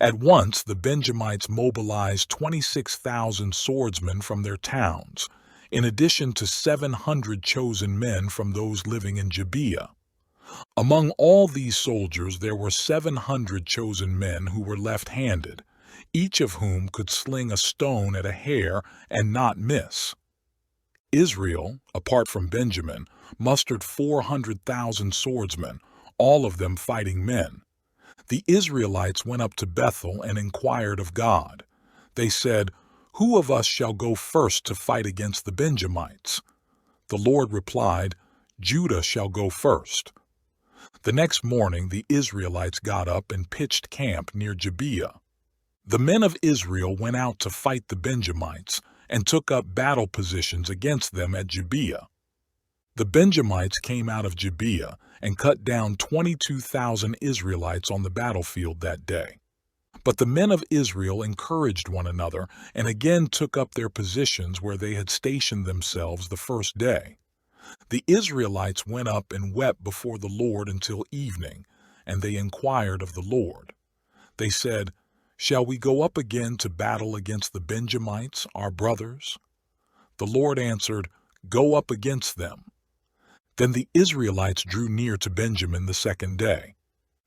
At once the Benjamites mobilized 26,000 swordsmen from their towns, in addition to 700 chosen men from those living in Gibeah. Among all these soldiers there were 700 chosen men who were left-handed, each of whom could sling a stone at a hair and not miss. Israel, apart from Benjamin, mustered 400,000 swordsmen, all of them fighting men. The Israelites went up to Bethel and inquired of God. They said, "Who of us shall go first to fight against the Benjamites?" The Lord replied, "Judah shall go first." The next morning the Israelites got up and pitched camp near Gibeah. The men of Israel went out to fight the Benjamites and took up battle positions against them at Gibeah. The Benjamites came out of Gibeah and cut down 22,000 Israelites on the battlefield that day. But the men of Israel encouraged one another and again took up their positions where they had stationed themselves the first day. The Israelites went up and wept before the Lord until evening, and they inquired of the Lord. They said, "Shall we go up again to battle against the Benjamites, our brothers?" The Lord answered, "Go up against them." Then the Israelites drew near to Benjamin the second day.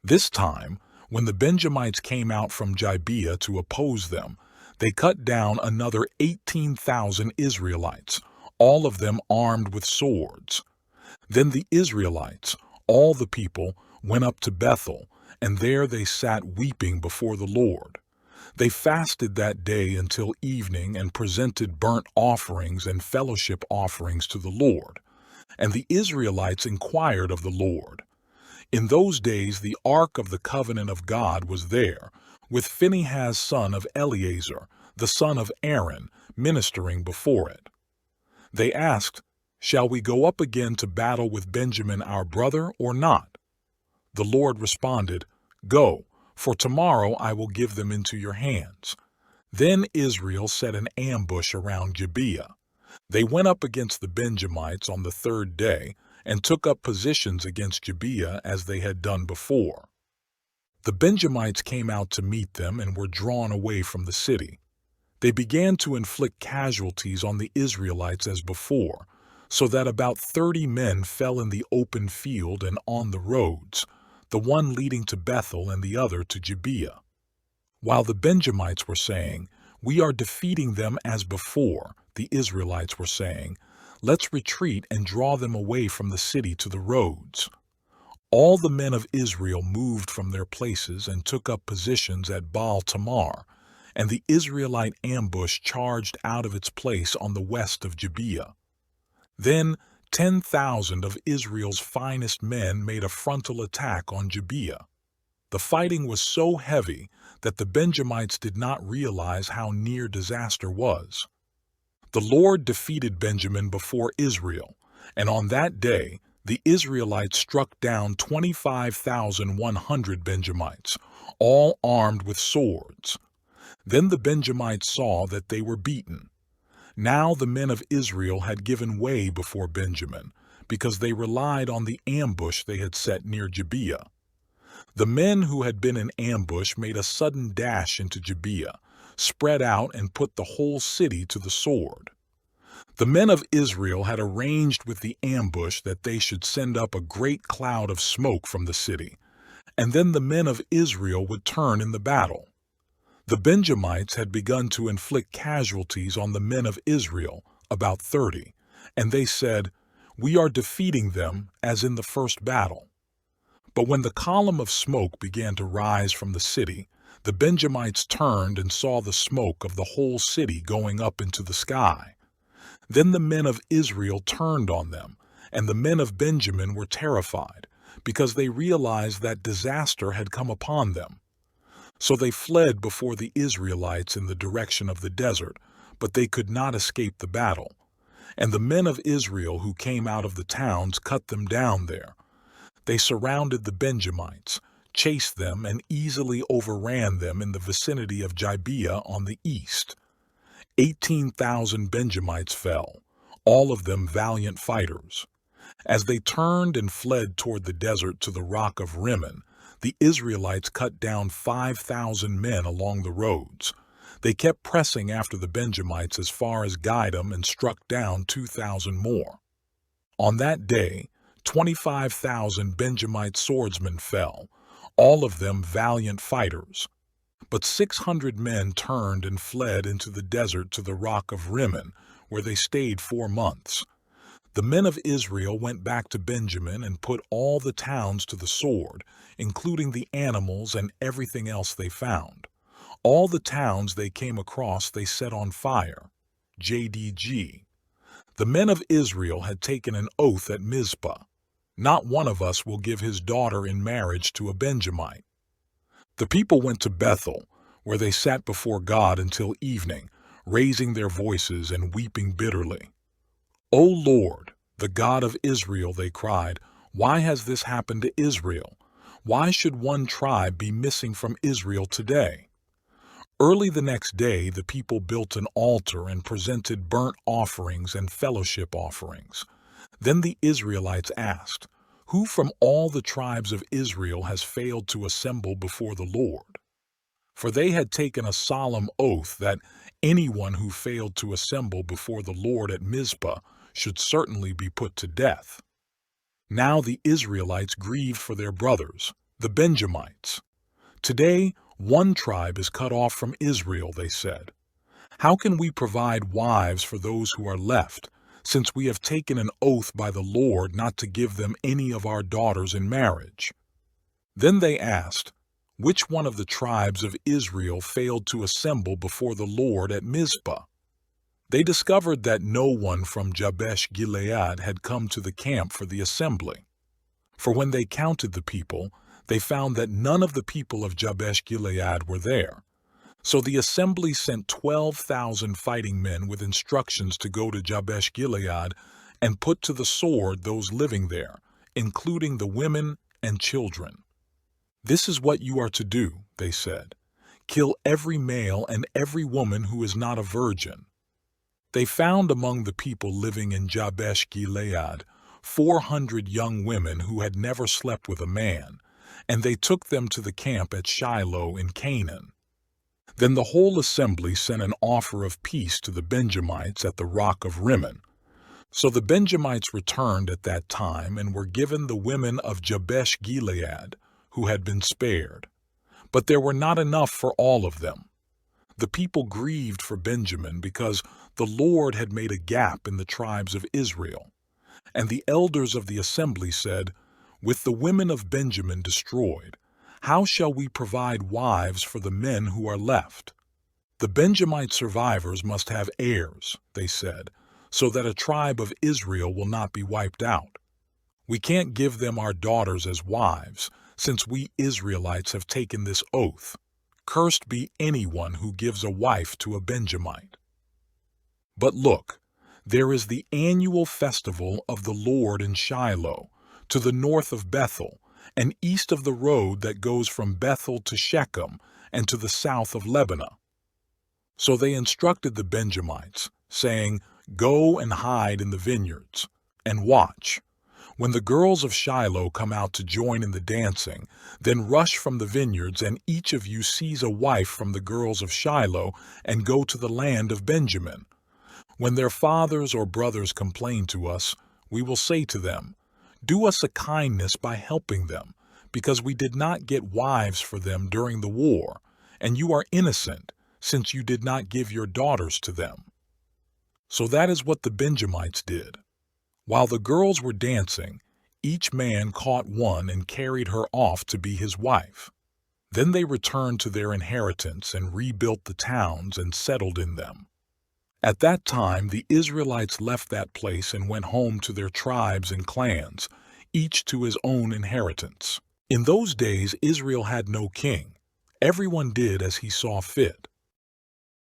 This time, when the Benjamites came out from Gibeah to oppose them, they cut down another 18,000 Israelites, all of them armed with swords. Then the Israelites, all the people, went up to Bethel, and there they sat weeping before the Lord. They fasted that day until evening and presented burnt offerings and fellowship offerings to the Lord. And the Israelites inquired of the Lord. In those days the ark of the covenant of God was there, with Phinehas son of Eleazar, the son of Aaron, ministering before it. They asked, "Shall we go up again to battle with Benjamin our brother or not?" The Lord responded, "Go, for tomorrow I will give them into your hands." Then Israel set an ambush around Gibeah. They went up against the Benjamites on the third day and took up positions against Gibeah as they had done before. The Benjamites came out to meet them and were drawn away from the city. They began to inflict casualties on the Israelites as before, so that about 30 men fell in the open field and on the roads, the one leading to Bethel and the other to Gibeah. While the Benjamites were saying, "We are defeating them as before," the Israelites were saying, "Let's retreat and draw them away from the city to the roads." All the men of Israel moved from their places and took up positions at Baal Tamar, and the Israelite ambush charged out of its place on the west of Gibeah. Then 10,000 of Israel's finest men made a frontal attack on Gibeah. The fighting was so heavy that the Benjamites did not realize how near disaster was. The Lord defeated Benjamin before Israel, and on that day the Israelites struck down 25,100 Benjamites, all armed with swords. Then the Benjamites saw that they were beaten. Now the men of Israel had given way before Benjamin, because they relied on the ambush they had set near Gibeah. The men who had been in ambush made a sudden dash into Gibeah, spread out and put the whole city to the sword. The men of Israel had arranged with the ambush that they should send up a great cloud of smoke from the city, and then the men of Israel would turn in the battle. The Benjamites had begun to inflict casualties on the men of Israel, about 30, and they said, "We are defeating them as in the first battle." But when the column of smoke began to rise from the city, the Benjamites turned and saw the smoke of the whole city going up into the sky. Then the men of Israel turned on them, and the men of Benjamin were terrified, because they realized that disaster had come upon them. So they fled before the Israelites in the direction of the desert, but they could not escape the battle. And the men of Israel who came out of the towns cut them down there. They surrounded the Benjamites, chased them, and easily overran them in the vicinity of Gibeah on the east. 18,000 Benjamites fell, all of them valiant fighters. As they turned and fled toward the desert to the rock of Rimmon, the Israelites cut down 5,000 men along the roads. They kept pressing after the Benjamites as far as Gidom and struck down 2,000 more. On that day, 25,000 Benjamite swordsmen fell, all of them valiant fighters. But 600 men turned and fled into the desert to the rock of Rimmon, where they stayed 4 months. The men of Israel went back to Benjamin and put all the towns to the sword, including the animals and everything else they found. All the towns they came across they set on fire. JDG. The men of Israel had taken an oath at Mizpah. Not one of us will give his daughter in marriage to a Benjamite. The people went to Bethel, where they sat before God until evening, raising their voices and weeping bitterly. "O Lord, the God of Israel," they cried, "why has this happened to Israel? Why should one tribe be missing from Israel today?" Early the next day, the people built an altar and presented burnt offerings and fellowship offerings. Then the Israelites asked, "Who from all the tribes of Israel has failed to assemble before the Lord?" For they had taken a solemn oath that anyone who failed to assemble before the Lord at Mizpah should certainly be put to death. Now the Israelites grieved for their brothers, the Benjamites. "Today, one tribe is cut off from Israel," they said. "How can we provide wives for those who are left, since we have taken an oath by the Lord not to give them any of our daughters in marriage?" Then they asked, "Which one of the tribes of Israel failed to assemble before the Lord at Mizpah?" They discovered that no one from Jabesh Gilead had come to the camp for the assembly. For when they counted the people, they found that none of the people of Jabesh Gilead were there. So the assembly sent 12,000 fighting men with instructions to go to Jabesh Gilead and put to the sword those living there, including the women and children. "This is what you are to do," they said. "Kill every male and every woman who is not a virgin." They found among the people living in Jabesh Gilead 400 young women who had never slept with a man, and they took them to the camp at Shiloh in Canaan. Then the whole assembly sent an offer of peace to the Benjamites at the rock of Rimmon. So the Benjamites returned at that time and were given the women of Jabesh Gilead, who had been spared. But there were not enough for all of them. The people grieved for Benjamin because the Lord had made a gap in the tribes of Israel. And the elders of the assembly said, "With the women of Benjamin destroyed, how shall we provide wives for the men who are left? The Benjamite survivors must have heirs," they said, "so that a tribe of Israel will not be wiped out. We can't give them our daughters as wives, since we Israelites have taken this oath. Cursed be anyone who gives a wife to a Benjamite." But look, there is the annual festival of the Lord in Shiloh, to the north of Bethel, and east of the road that goes from Bethel to Shechem, and to the south of Lebanah. So they instructed the Benjamites, saying, "Go and hide in the vineyards, and watch. When the girls of Shiloh come out to join in the dancing, then rush from the vineyards, and each of you seize a wife from the girls of Shiloh, and go to the land of Benjamin. When their fathers or brothers complain to us, we will say to them, 'Do us a kindness by helping them, because we did not get wives for them during the war, and you are innocent, since you did not give your daughters to them.'" So that is what the Benjamites did. While the girls were dancing, each man caught one and carried her off to be his wife. Then they returned to their inheritance and rebuilt the towns and settled in them. At that time, the Israelites left that place and went home to their tribes and clans, each to his own inheritance. In those days, Israel had no king. Everyone did as he saw fit.